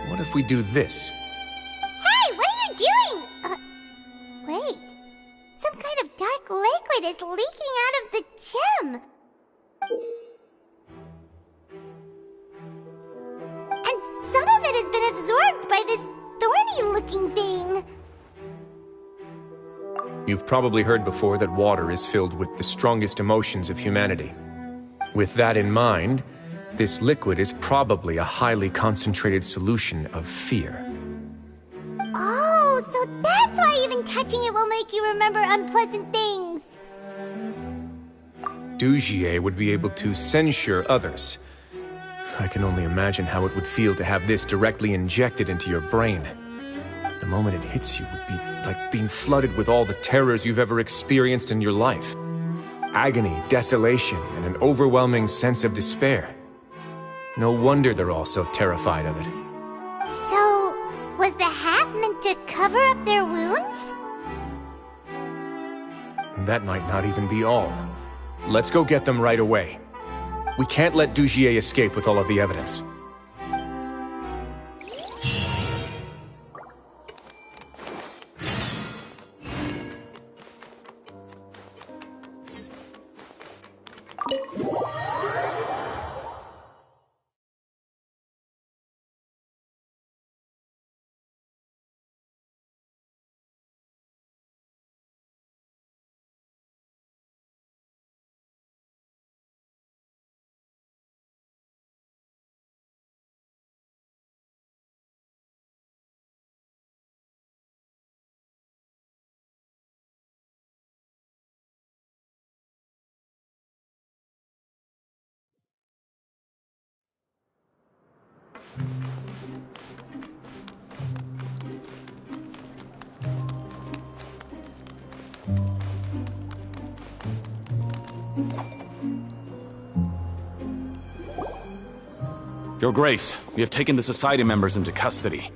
What if we do this? Hey, what are you doing? Wait. Some kind of dark liquid is leaking out of the gem. And some of it has been absorbed by this thorny-looking thing. You've probably heard before that water is filled with the strongest emotions of humanity. With that in mind, this liquid is probably a highly concentrated solution of fear. Oh, so that's why even touching it will make you remember unpleasant things. Dugier would be able to censure others. I can only imagine how it would feel to have this directly injected into your brain. The moment it hits you would be like being flooded with all the terrors you've ever experienced in your life. Agony, desolation, and an overwhelming sense of despair. No wonder they're all so terrified of it. So, was the hat meant to cover up their wounds? That might not even be all. Let's go get them right away. We can't let Dugier escape with all of the evidence. Your Grace, we have taken the Society members into custody.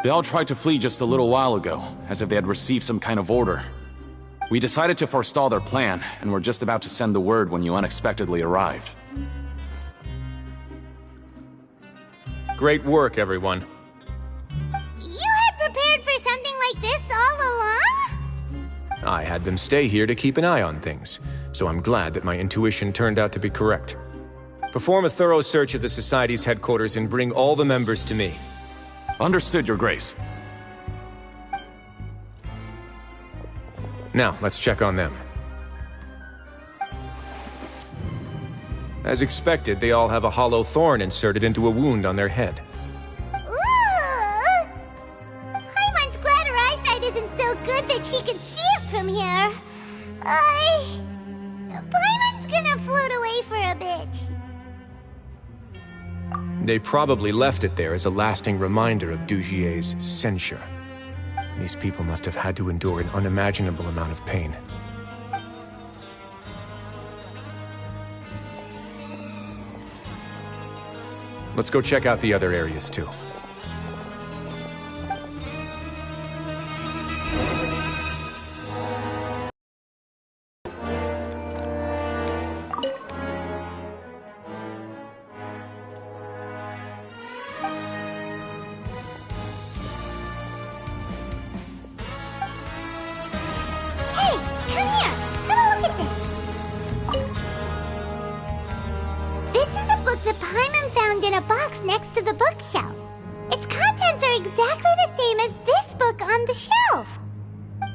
They all tried to flee just a little while ago, as if they had received some kind of order. We decided to forestall their plan, and were just about to send the word when you unexpectedly arrived. Great work, everyone. You had prepared for something like this all along? I had them stay here to keep an eye on things, so I'm glad that my intuition turned out to be correct. Perform a thorough search of the Society's headquarters and bring all the members to me. Understood, Your Grace. Now, let's check on them. As expected, they all have a hollow thorn inserted into a wound on their head. Ooh! Paimon's glad her eyesight isn't so good that she can see it from here. Paimon's gonna float away for a bit. They probably left it there as a lasting reminder of Dujier's censure. These people must have had to endure an unimaginable amount of pain. Let's go check out the other areas too. Next to the bookshelf. Its contents are exactly the same as this book on the shelf.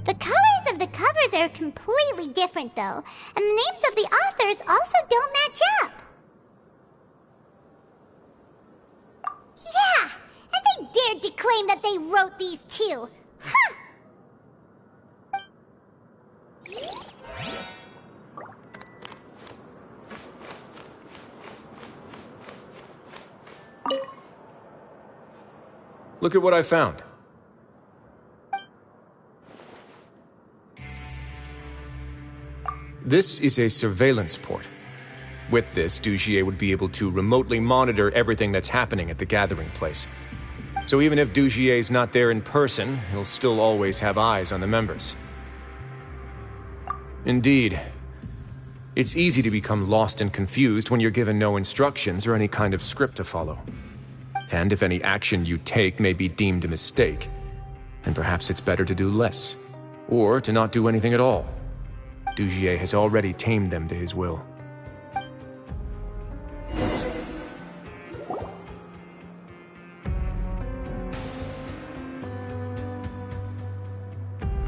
The colors of the covers are completely different though, and the names of the authors also don't match up. Yeah, and they dared to claim that they wrote these too. Huh! Look at what I found. This is a surveillance port. With this, Dugier would be able to remotely monitor everything that's happening at the gathering place. So even if Dugier's not there in person, he'll still always have eyes on the members. Indeed. It's easy to become lost and confused when you're given no instructions or any kind of script to follow. And if any action you take may be deemed a mistake, then perhaps it's better to do less, or to not do anything at all. Dugier has already tamed them to his will.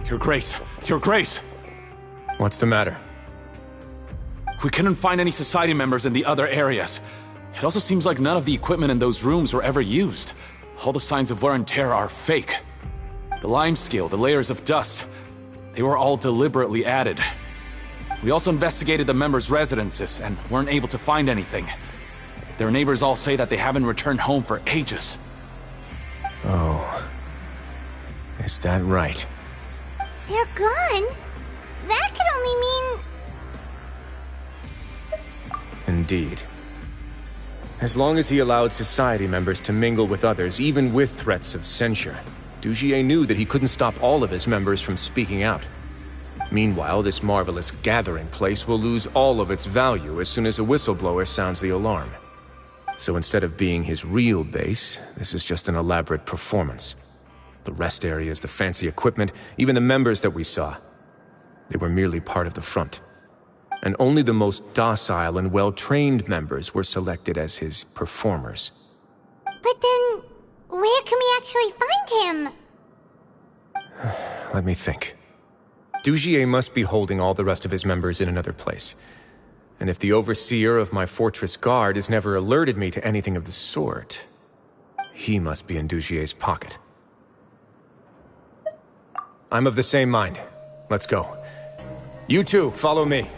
Your Grace! Your Grace! What's the matter? We couldn't find any Society members in the other areas. It also seems like none of the equipment in those rooms were ever used. All the signs of wear and tear are fake. The lime scale, the layers of dust, they were all deliberately added. We also investigated the members' residences and weren't able to find anything. Their neighbors all say that they haven't returned home for ages. Oh. Is that right? They're gone? That could only mean... Indeed. As long as he allowed Society members to mingle with others, even with threats of censure, Dugier knew that he couldn't stop all of his members from speaking out. Meanwhile, this marvelous gathering place will lose all of its value as soon as a whistleblower sounds the alarm. So instead of being his real base, this is just an elaborate performance. The rest areas, the fancy equipment, even the members that we saw, they were merely part of the front. And only the most docile and well-trained members were selected as his performers. But then, where can we actually find him? Let me think. Dugier must be holding all the rest of his members in another place. And if the overseer of my fortress guard has never alerted me to anything of the sort, he must be in Dugier's pocket. I'm of the same mind. Let's go. You two, follow me.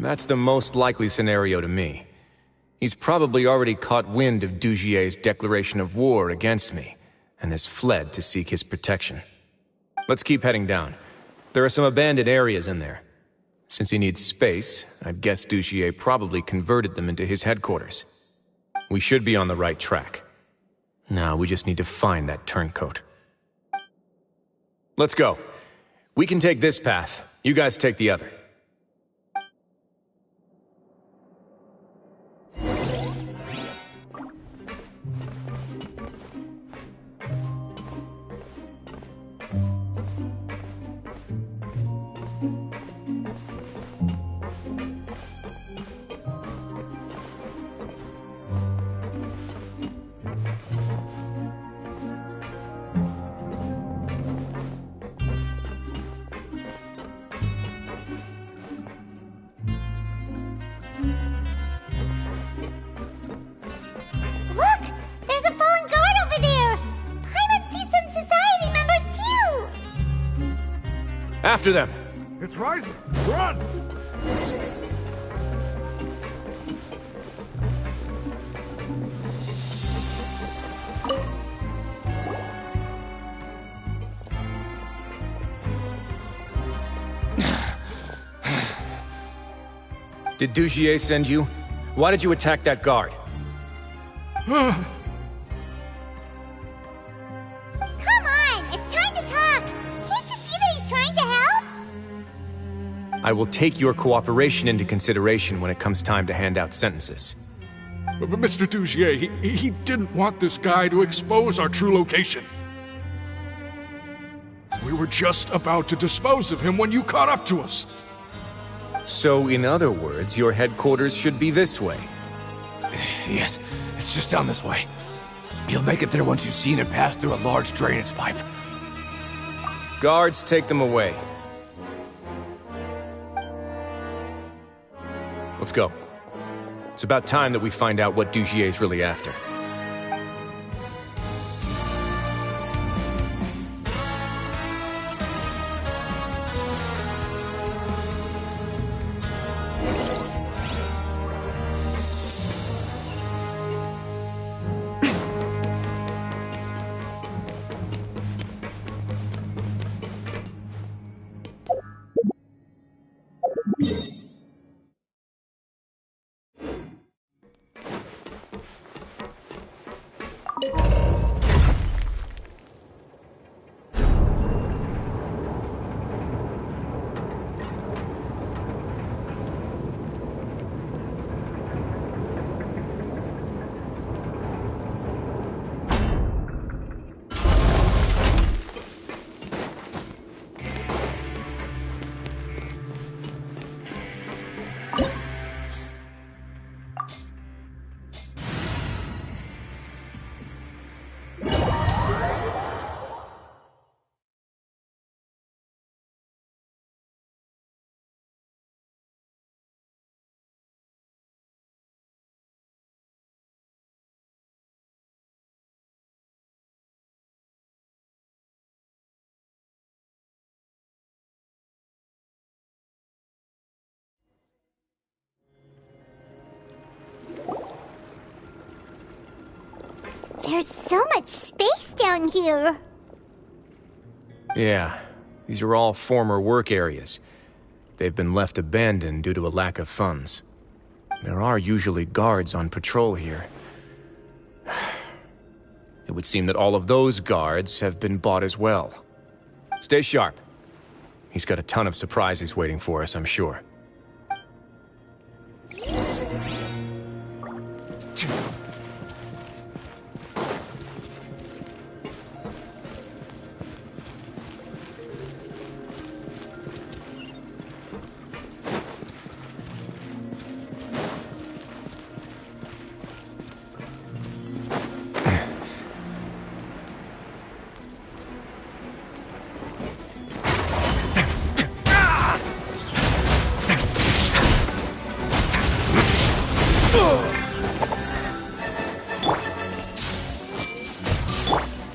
That's the most likely scenario to me. He's probably already caught wind of Dugier's declaration of war against me, and has fled to seek his protection. Let's keep heading down. There are some abandoned areas in there. Since he needs space, I'd guess Dugier probably converted them into his headquarters. We should be on the right track. Now we just need to find that turncoat. Let's go. We can take this path. You guys take the other. After them! It's rising! Run! Did Dugier send you? Why did you attack that guard? I will take your cooperation into consideration when it comes time to hand out sentences. But Mr. Dugier, he didn't want this guy to expose our true location. We were just about to dispose of him when you caught up to us. So, in other words, your headquarters should be this way? Yes, it's just down this way. You'll make it there once you've seen it pass through a large drainage pipe. Guards, take them away. Let's go. It's about time that we find out what Dugier's really after. There's so much space down here. Yeah, these are all former work areas. They've been left abandoned due to a lack of funds. There are usually guards on patrol here. It would seem that all of those guards have been bought as well. Stay sharp. He's got a ton of surprises waiting for us, I'm sure.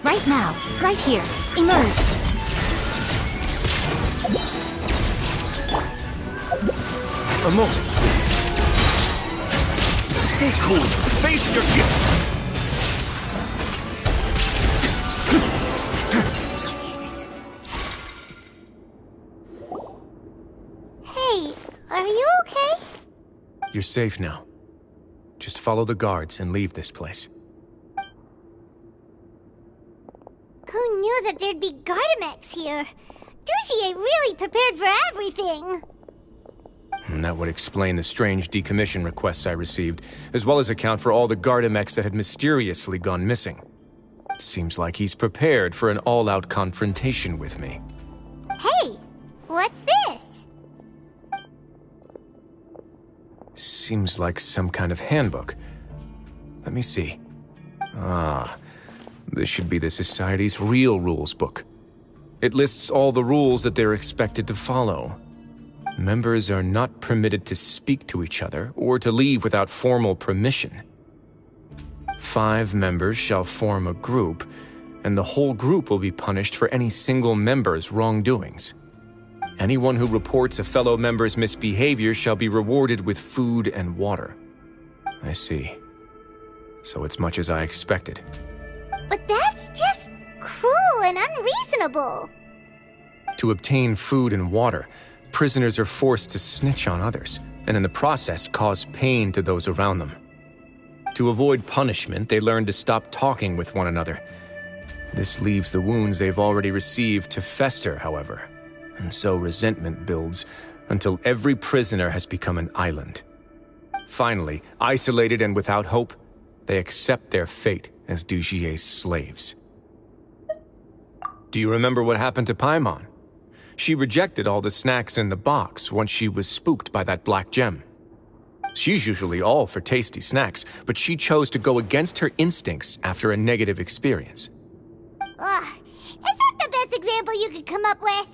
Right now, right here. Emerge. A moment. please. Stay cool. Face your guilt. Hey, are you okay? You're safe now. Just follow the guards and leave this place. Who knew that there'd be Gardamex here? Dujier really prepared for everything. And that would explain the strange decommission requests I received, as well as account for all the Gardamex that had mysteriously gone missing. It seems like he's prepared for an all-out confrontation with me. Hey, what's this? Seems like some kind of handbook. Let me see. Ah, this should be the Society's real rules book. It lists all the rules that they're expected to follow. Members are not permitted to speak to each other or to leave without formal permission. 5 members shall form a group, and the whole group will be punished for any single member's wrongdoings. Anyone who reports a fellow member's misbehavior shall be rewarded with food and water. I see. So it's much as I expected. But that's just cruel and unreasonable. To obtain food and water, prisoners are forced to snitch on others, and in the process cause pain to those around them. To avoid punishment, they learn to stop talking with one another. This leaves the wounds they've already received to fester, however, and so resentment builds until every prisoner has become an island. Finally, isolated and without hope, they accept their fate as Dujier's slaves. Do you remember what happened to Paimon? She rejected all the snacks in the box once she was spooked by that black gem. She's usually all for tasty snacks, but she chose to go against her instincts after a negative experience. Ugh, is that the best example you could come up with?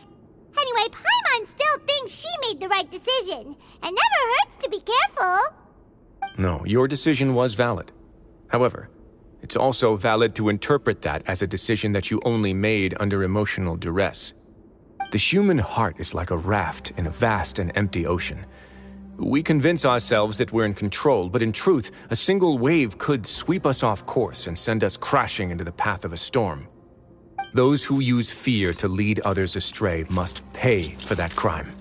Anyway, Paimon still thinks she made the right decision. It never hurts to be careful. No, your decision was valid. However, it's also valid to interpret that as a decision that you only made under emotional duress. The human heart is like a raft in a vast and empty ocean. We convince ourselves that we're in control, but in truth, a single wave could sweep us off course and send us crashing into the path of a storm. Those who use fear to lead others astray must pay for that crime.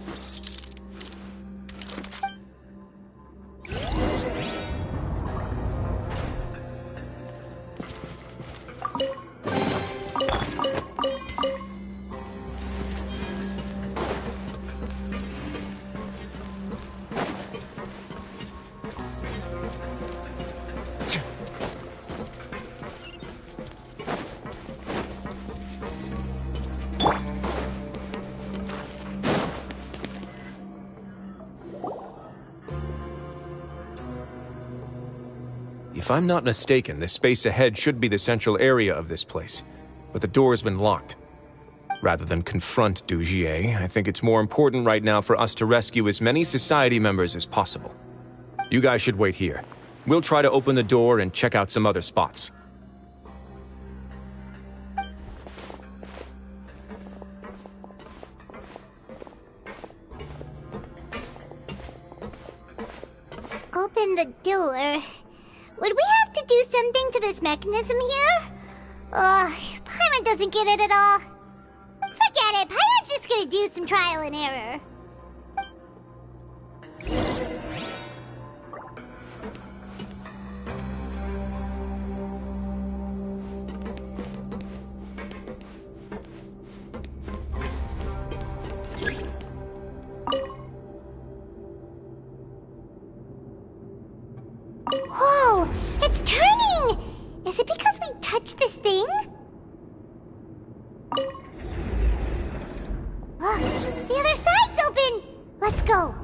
If I'm not mistaken, the space ahead should be the central area of this place, but the door's been locked. Rather than confront Dujier, I think it's more important right now for us to rescue as many Society members as possible. You guys should wait here. We'll try to open the door and check out some other spots. Open the door. Would we have to do something to this mechanism here? Paimon doesn't get it at all. Forget it, Paimon's just gonna do some trial and error. Whoa! It's turning! Is it because we touched this thing? The other side's open! Let's go!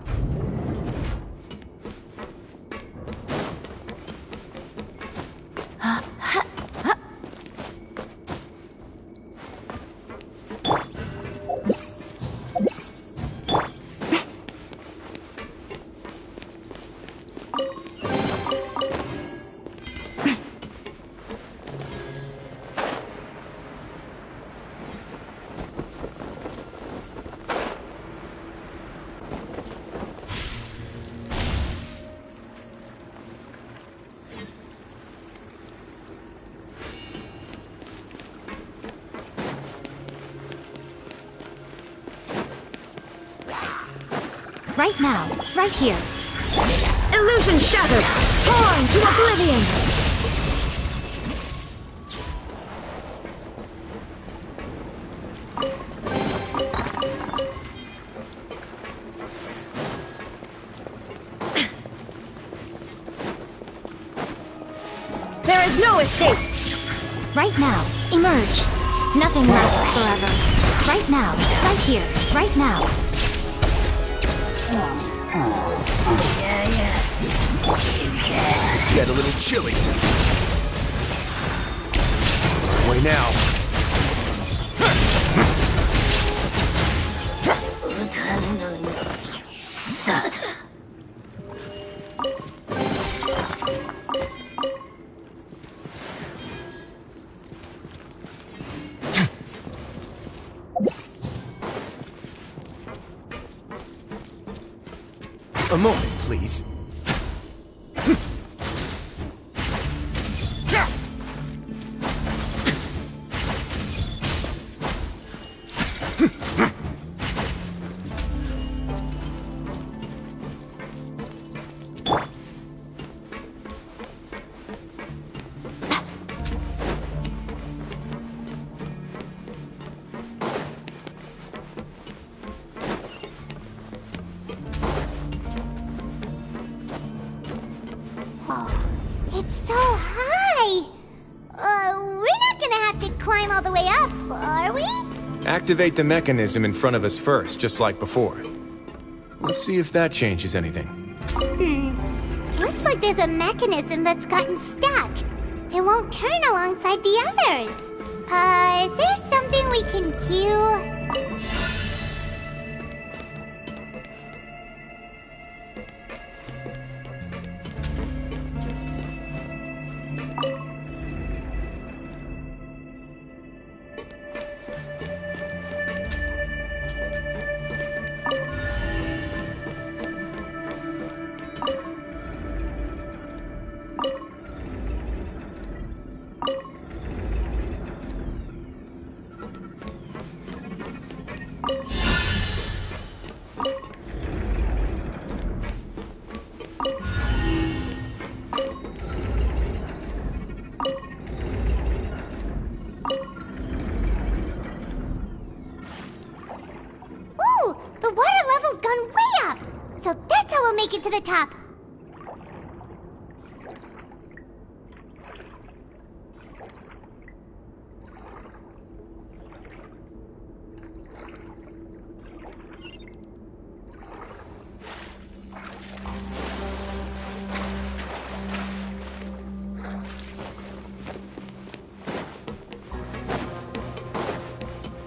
Right now. Right here. Illusion shattered! Torn to oblivion! There is no escape! Right now. Emerge. Nothing lasts forever. Right now. Right here. Right now. Get a little chilly. Way now. A moment, please. It's so high! We're not gonna have to climb all the way up, are we? Activate the mechanism in front of us first, just like before. Let's see if that changes anything. Looks like there's a mechanism that's gotten stuck. It won't turn alongside the others. Is there something we can do? The water level's gone way up! So that's how we'll make it to the top.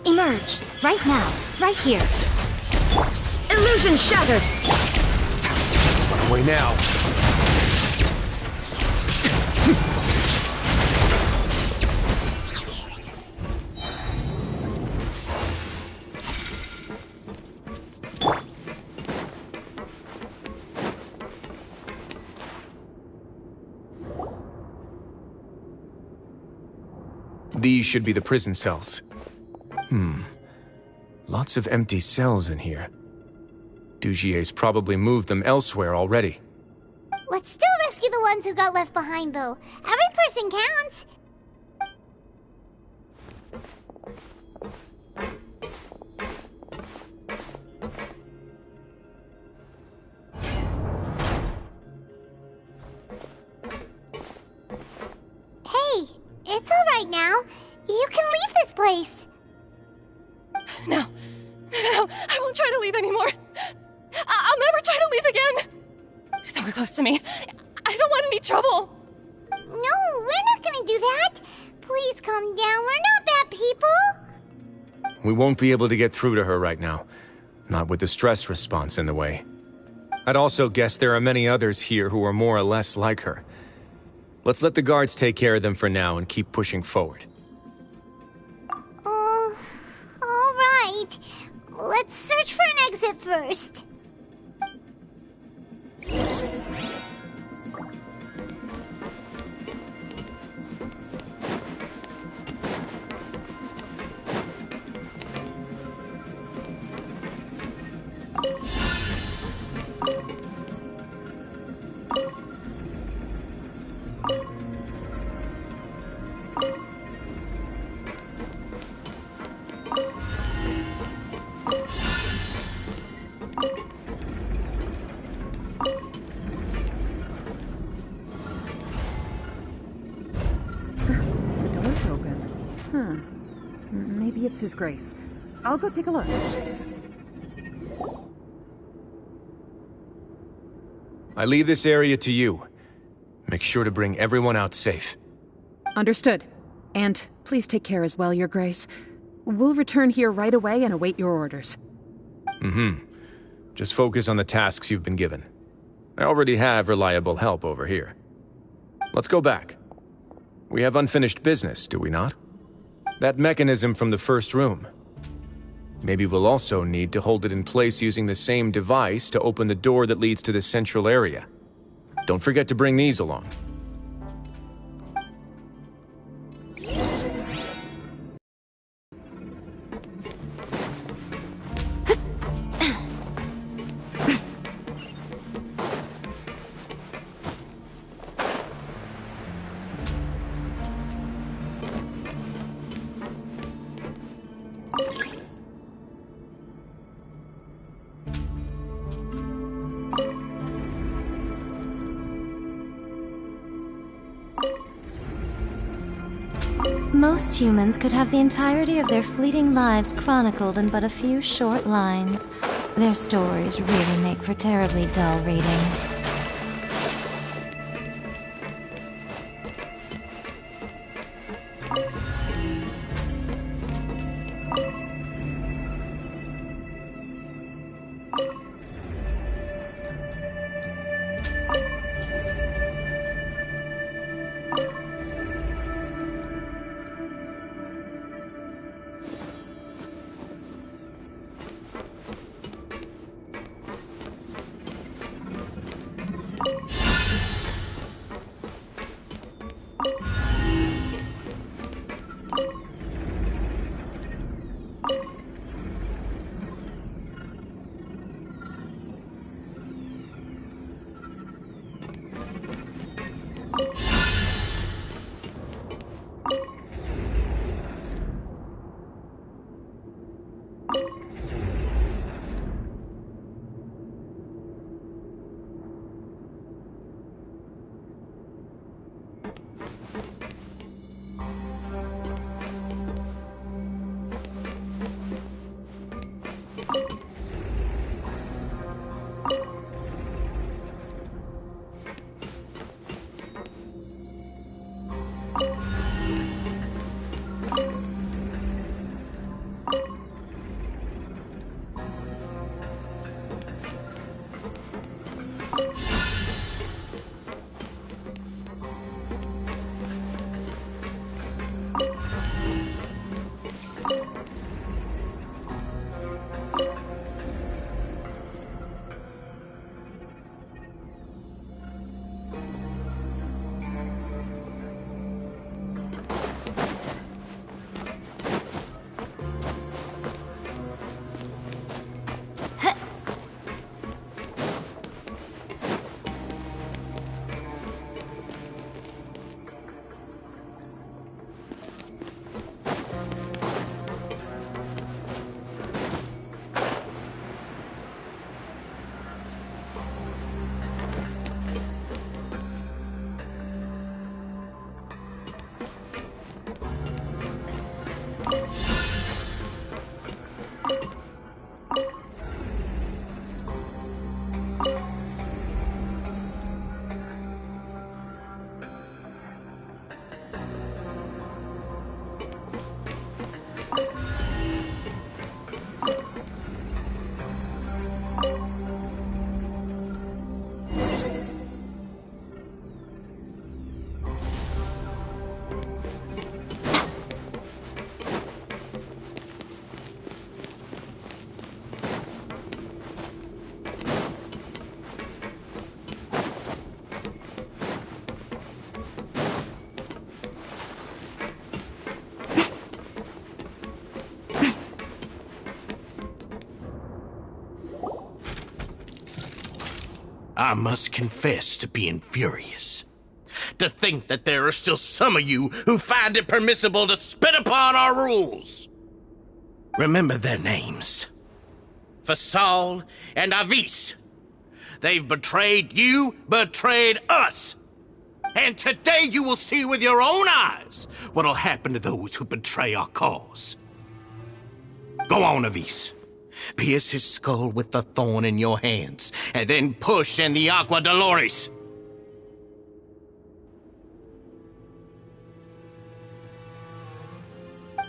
Emerge. Right now. Right here. Illusion shattered! Way now. These should be the prison cells. Lots of empty cells in here. Dugier's probably moved them elsewhere already. Let's still rescue the ones who got left behind, though. Every person counts. Hey, it's all right now. You can leave this place. No, I won't try to leave anymore. I'll never try to leave again. Don't get close to me. I don't want any trouble. No, we're not gonna do that. Please calm down. We're not bad people. We won't be able to get through to her right now. Not with the stress response in the way. I'd also guess there are many others here who are more or less like her. Let's let the guards take care of them for now and keep pushing forward. All right. Let's search for an exit first. The door's open. Huh. Maybe it's His Grace. I'll go take a look. I leave this area to you. Make sure to bring everyone out safe. Understood. And please take care as well, Your Grace. We'll return here right away and await your orders. Just focus on the tasks you've been given. I already have reliable help over here. Let's go back. We have unfinished business, do we not? That mechanism from the first room. Maybe we'll also need to hold it in place using the same device to open the door that leads to the central area. Don't forget to bring these along. Most humans could have the entirety of their fleeting lives chronicled in but a few short lines. Their stories really make for terribly dull reading. I must confess to being furious. to think that there are still some of you who find it permissible to spit upon our rules. Remember their names. Fasal and Avis. They've betrayed you, betrayed us. And today you will see with your own eyes what'll happen to those who betray our cause. Go on, Avis. Pierce his skull with the thorn in your hands, and then push in the Aqua Dolores.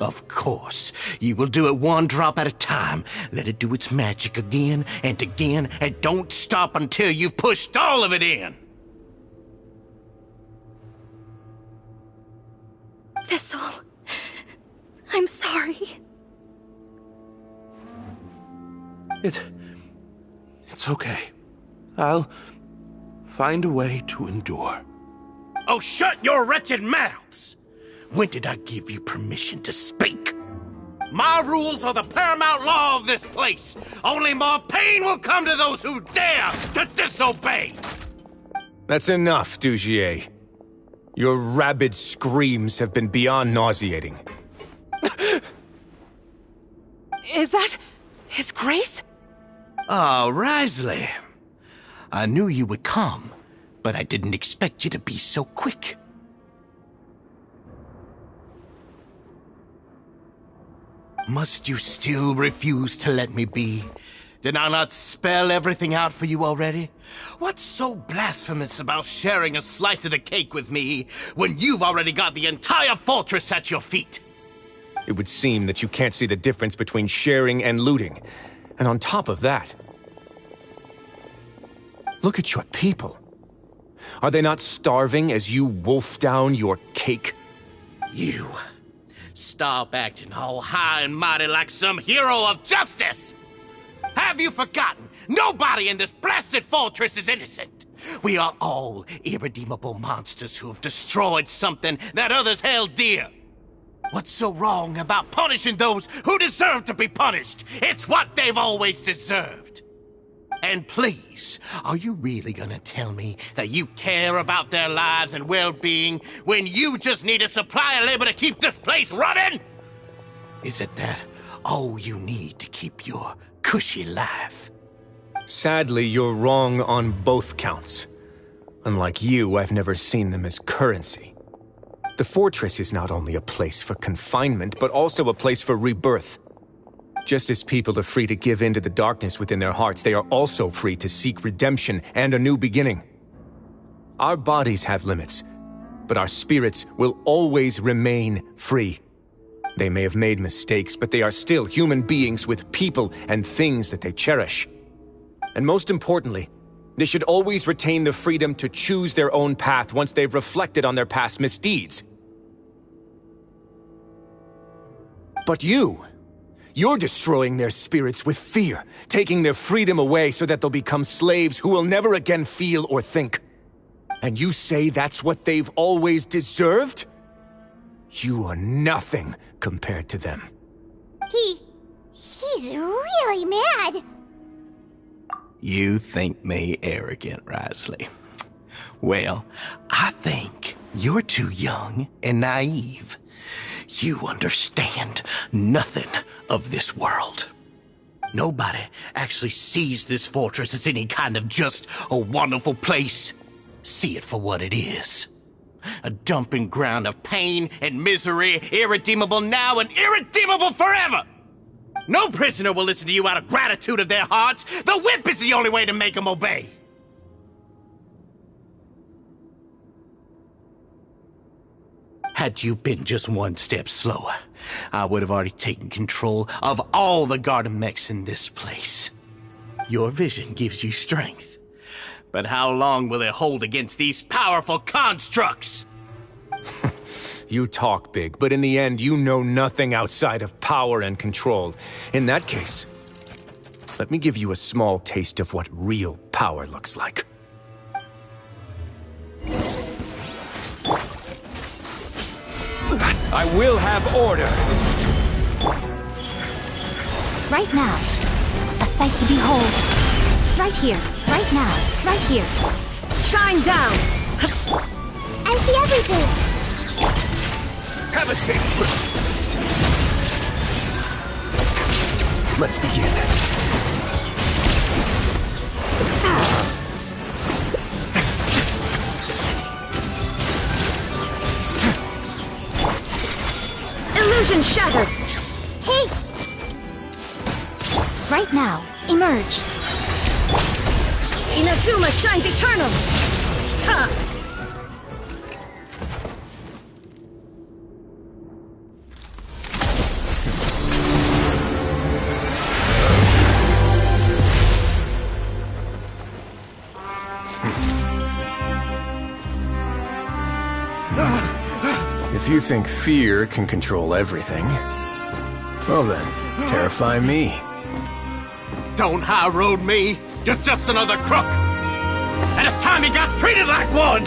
Of course, you will do it one drop at a time. Let it do its magic again, and don't stop until you've pushed all of it in. Thistle, I'm sorry. It's okay. I'll find a way to endure. Oh, shut your wretched mouths! When did I give you permission to speak? My rules are the paramount law of this place. Only more pain will come to those who dare to disobey. That's enough, Dugier. Your rabid screams have been beyond nauseating. Is that His Grace? Oh, Risley. I knew you would come, but I didn't expect you to be so quick. Must you still refuse to let me be? Did I not spell everything out for you already? What's so blasphemous about sharing a slice of the cake with me when you've already got the entire fortress at your feet? It would seem that you can't see the difference between sharing and looting. And on top of that, look at your people. Are they not starving as you wolf down your cake? You. Stop acting all high and mighty like some hero of justice! Have you forgotten? Nobody in this blasted fortress is innocent. We are all irredeemable monsters who have destroyed something that others held dear. What's so wrong about punishing those who deserve to be punished? It's what they've always deserved. And please, are you really gonna tell me that you care about their lives and well-being when you just need a supply of labor to keep this place running? Is it that all you need to keep your cushy life? Sadly, you're wrong on both counts. Unlike you, I've never seen them as currency. The fortress is not only a place for confinement, but also a place for rebirth. Just as people are free to give in to the darkness within their hearts, they are also free to seek redemption and a new beginning. Our bodies have limits, but our spirits will always remain free. They may have made mistakes, but they are still human beings with people and things that they cherish. And most importantly, they should always retain the freedom to choose their own path once they've reflected on their past misdeeds. But you're destroying their spirits with fear, taking their freedom away so that they'll become slaves who will never again feel or think. And you say that's what they've always deserved? You are nothing compared to them. He's really mad. You think me arrogant, Risley. Well, I think you're too young and naive. You understand nothing of this world. Nobody actually sees this fortress as any kind of just a wonderful place. See it for what it is. A dumping ground of pain and misery, irredeemable now and irredeemable forever. No prisoner will listen to you out of gratitude of their hearts. The whip is the only way to make them obey. Had you been just one step slower, I would have already taken control of all the garden mechs in this place. Your vision gives you strength. But how long will it hold against these powerful constructs? You talk big, but in the end, you know nothing outside of power and control. In that case, let me give you a small taste of what real power looks like. I will have order! Right now. A sight to behold. Right here, right now, right here. Shine down! I see everything. Have a safe trip. Let's begin. Illusion shattered! Hey! Right now, emerge. Inazuma shines eternal! Ha! If you think fear can control everything, well then, terrify me. Don't high road me. You're just another crook. And it's time you got treated like one.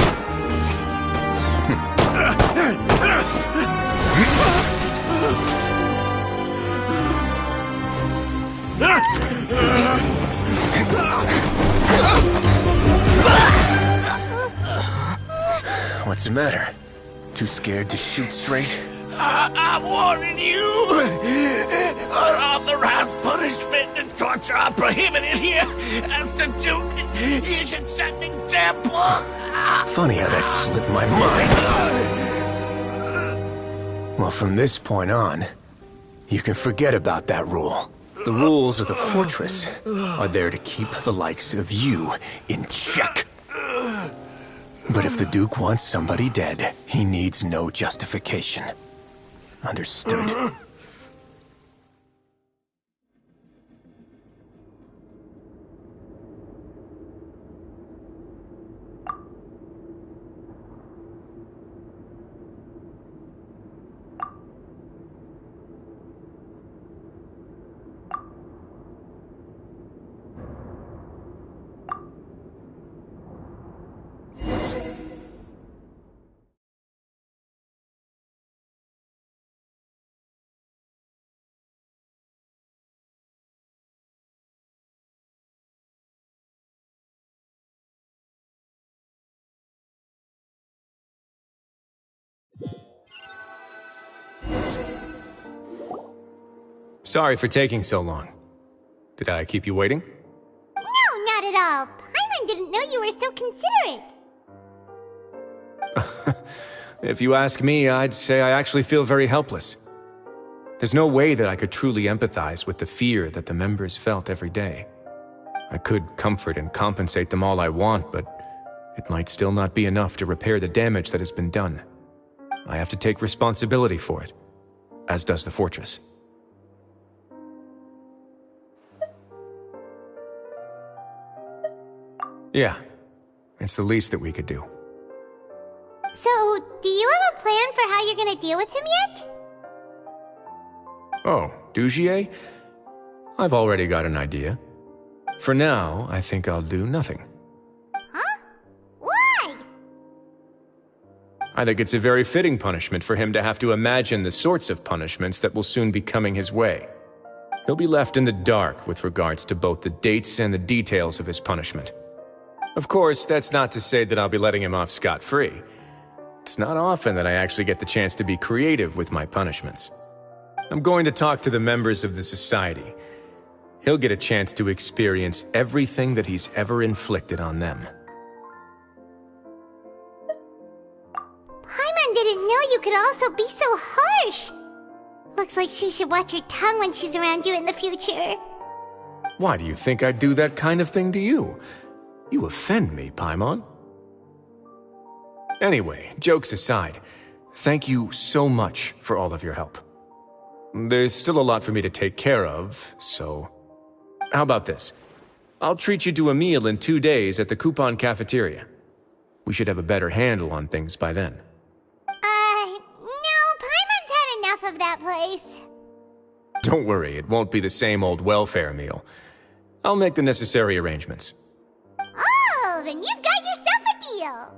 What's the matter? Too scared to shoot straight? I'm warning you. Unauthorized punishment and torture are prohibited here. As the Duke, you should set an example. Funny how that slipped my mind. Well, from this point on, you can forget about that rule. The rules of the fortress are there to keep the likes of you in check. But if the Duke wants somebody dead, he needs no justification. Understood? Sorry for taking so long. Did I keep you waiting? No, not at all. Paimon didn't know you were so considerate. If you ask me, I'd say I actually feel very helpless. There's no way that I could truly empathize with the fear that the members felt every day. I could comfort and compensate them all I want, but it might still not be enough to repair the damage that has been done. I have to take responsibility for it, as does the fortress. Yeah, it's the least that we could do. So, do you have a plan for how you're gonna deal with him yet? Oh, Dugier? I've already got an idea. For now, I think I'll do nothing. Huh? Why? I think it's a very fitting punishment for him to have to imagine the sorts of punishments that will soon be coming his way. He'll be left in the dark with regards to both the dates and the details of his punishment. Of course, that's not to say that I'll be letting him off scot-free. It's not often that I actually get the chance to be creative with my punishments. I'm going to talk to the members of the society. He'll get a chance to experience everything that he's ever inflicted on them. Paimon didn't know you could also be so harsh. Looks like she should watch her tongue when she's around you in the future. Why do you think I'd do that kind of thing to you? You offend me, Paimon. Anyway, jokes aside, thank you so much for all of your help. There's still a lot for me to take care of, so... How about this? I'll treat you to a meal in 2 days at the Coupon Cafeteria. We should have a better handle on things by then. No, Paimon's had enough of that place. Don't worry, it won't be the same old welfare meal. I'll make the necessary arrangements. Oh, then you've got yourself a deal.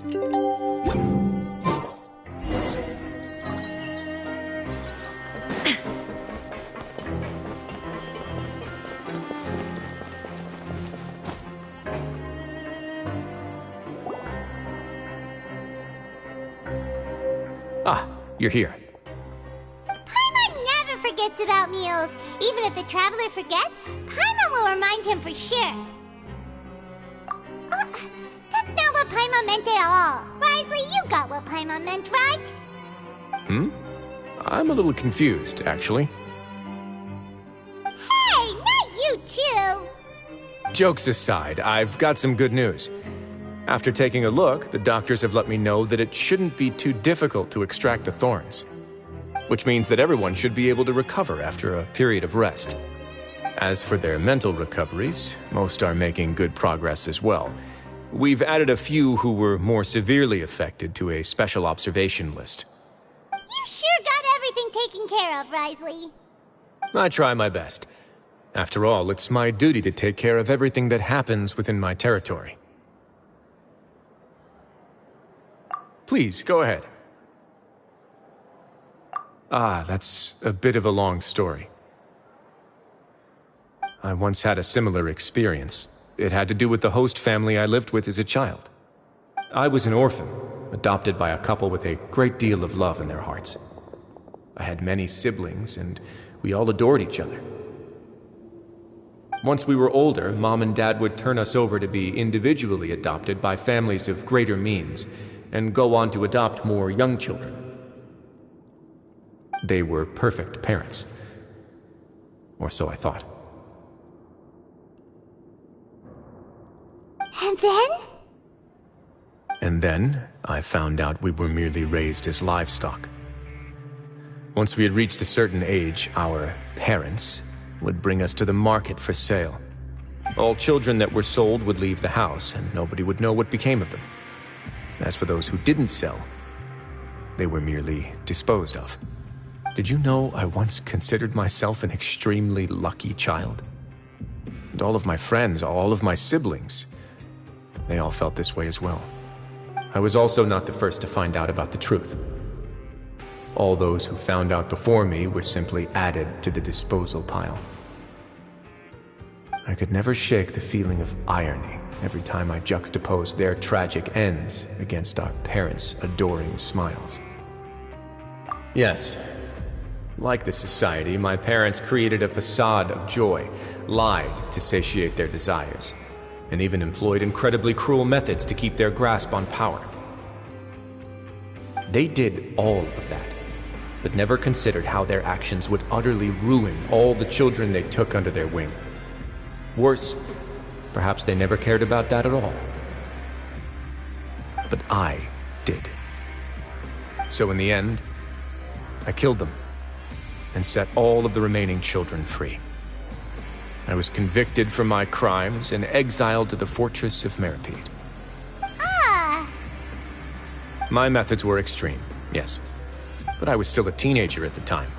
Ah, you're here. Paimon never forgets about meals. Even if the traveler forgets, Paimon will remind him for sure. That's not what Paimon meant at all. Risley, you got what Paimon meant, right? I'm a little confused, actually. Hey, not you too! Jokes aside, I've got some good news. After taking a look, the doctors have let me know that it shouldn't be too difficult to extract the thorns. Which means that everyone should be able to recover after a period of rest. As for their mental recoveries, most are making good progress as well. We've added a few who were more severely affected to a special observation list. You sure got everything taken care of, Risley. I try my best. After all, it's my duty to take care of everything that happens within my territory. Please, go ahead. Ah, that's a bit of a long story. I once had a similar experience. It had to do with the host family I lived with as a child. I was an orphan, adopted by a couple with a great deal of love in their hearts. I had many siblings, and we all adored each other. Once we were older, Mom and Dad would turn us over to be individually adopted by families of greater means, and go on to adopt more young children. They were perfect parents. Or so I thought. And then? And then, I found out we were merely raised as livestock. Once we had reached a certain age, our parents would bring us to the market for sale. All children that were sold would leave the house, and nobody would know what became of them. As for those who didn't sell, they were merely disposed of. Did you know I once considered myself an extremely lucky child? And all of my friends, all of my siblings, they all felt this way as well. I was also not the first to find out about the truth. All those who found out before me were simply added to the disposal pile. I could never shake the feeling of irony every time I juxtaposed their tragic ends against our parents' adoring smiles. Yes, like this society, my parents created a facade of joy, lied to satiate their desires, and even employed incredibly cruel methods to keep their grasp on power. They did all of that, but never considered how their actions would utterly ruin all the children they took under their wing. Worse, perhaps they never cared about that at all. But I did. So in the end, I killed them and set all of the remaining children free. I was convicted for my crimes and exiled to the fortress of Meripede. Ah! My methods were extreme, yes, but I was still a teenager at the time.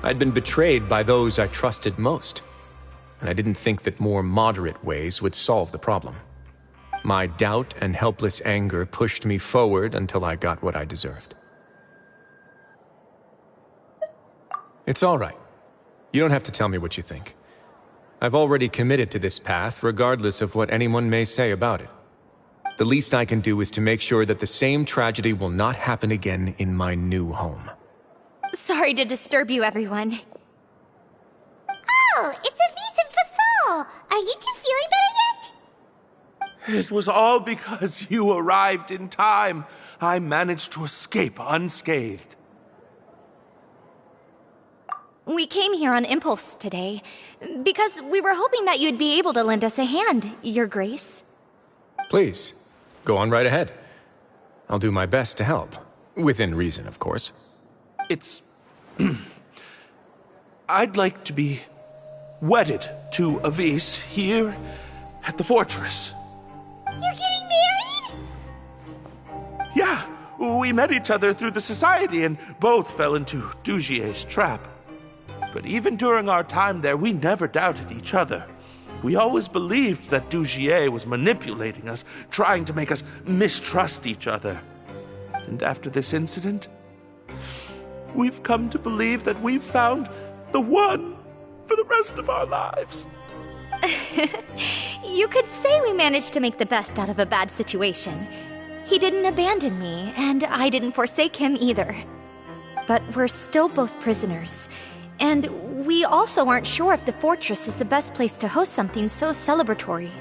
I'd been betrayed by those I trusted most, and I didn't think that more moderate ways would solve the problem. My doubt and helpless anger pushed me forward until I got what I deserved. It's all right. You don't have to tell me what you think. I've already committed to this path, regardless of what anyone may say about it. The least I can do is to make sure that the same tragedy will not happen again in my new home. Sorry to disturb you, everyone. Oh, it's a vis and fasol. Are you two feeling better yet? It was all because you arrived in time. I managed to escape unscathed. We came here on impulse today, because we were hoping that you'd be able to lend us a hand, Your Grace. Please, go on right ahead. I'll do my best to help. Within reason, of course. It's... I'd like to be wedded to Avis here at the fortress. You're getting married? Yeah, we met each other through the society and both fell into Dugier's trap. But even during our time there, we never doubted each other. We always believed that Dugier was manipulating us, trying to make us mistrust each other. And after this incident, we've come to believe that we've found the one for the rest of our lives. You could say we managed to make the best out of a bad situation. He didn't abandon me, and I didn't forsake him either. But we're still both prisoners. And we also aren't sure if the fortress is the best place to host something so celebratory.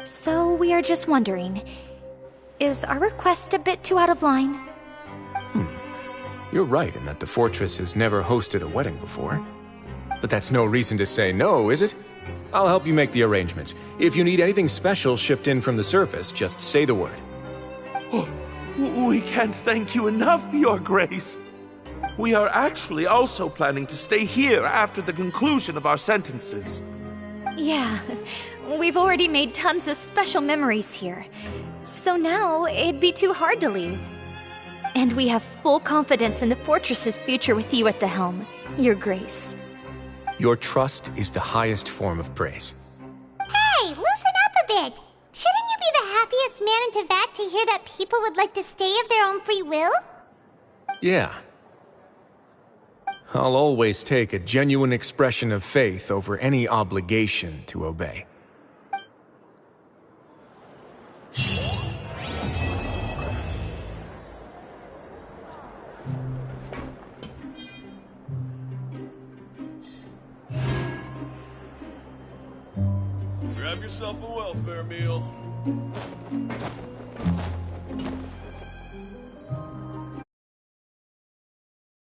So we are just wondering, is our request a bit too out of line? You're right in that the fortress has never hosted a wedding before. But that's no reason to say no, is it? I'll help you make the arrangements. If you need anything special shipped in from the surface, just say the word. Oh, we can't thank you enough, Your Grace. We are actually also planning to stay here after the conclusion of our sentences. Yeah, we've already made tons of special memories here. So now, it'd be too hard to leave. And we have full confidence in the fortress's future with you at the helm, Your Grace. Your trust is the highest form of praise. Hey, loosen up a bit. Shouldn't you be the happiest man in Teyvat to hear that people would like to stay of their own free will? Yeah. I'll always take a genuine expression of faith over any obligation to obey. Grab yourself a welfare meal.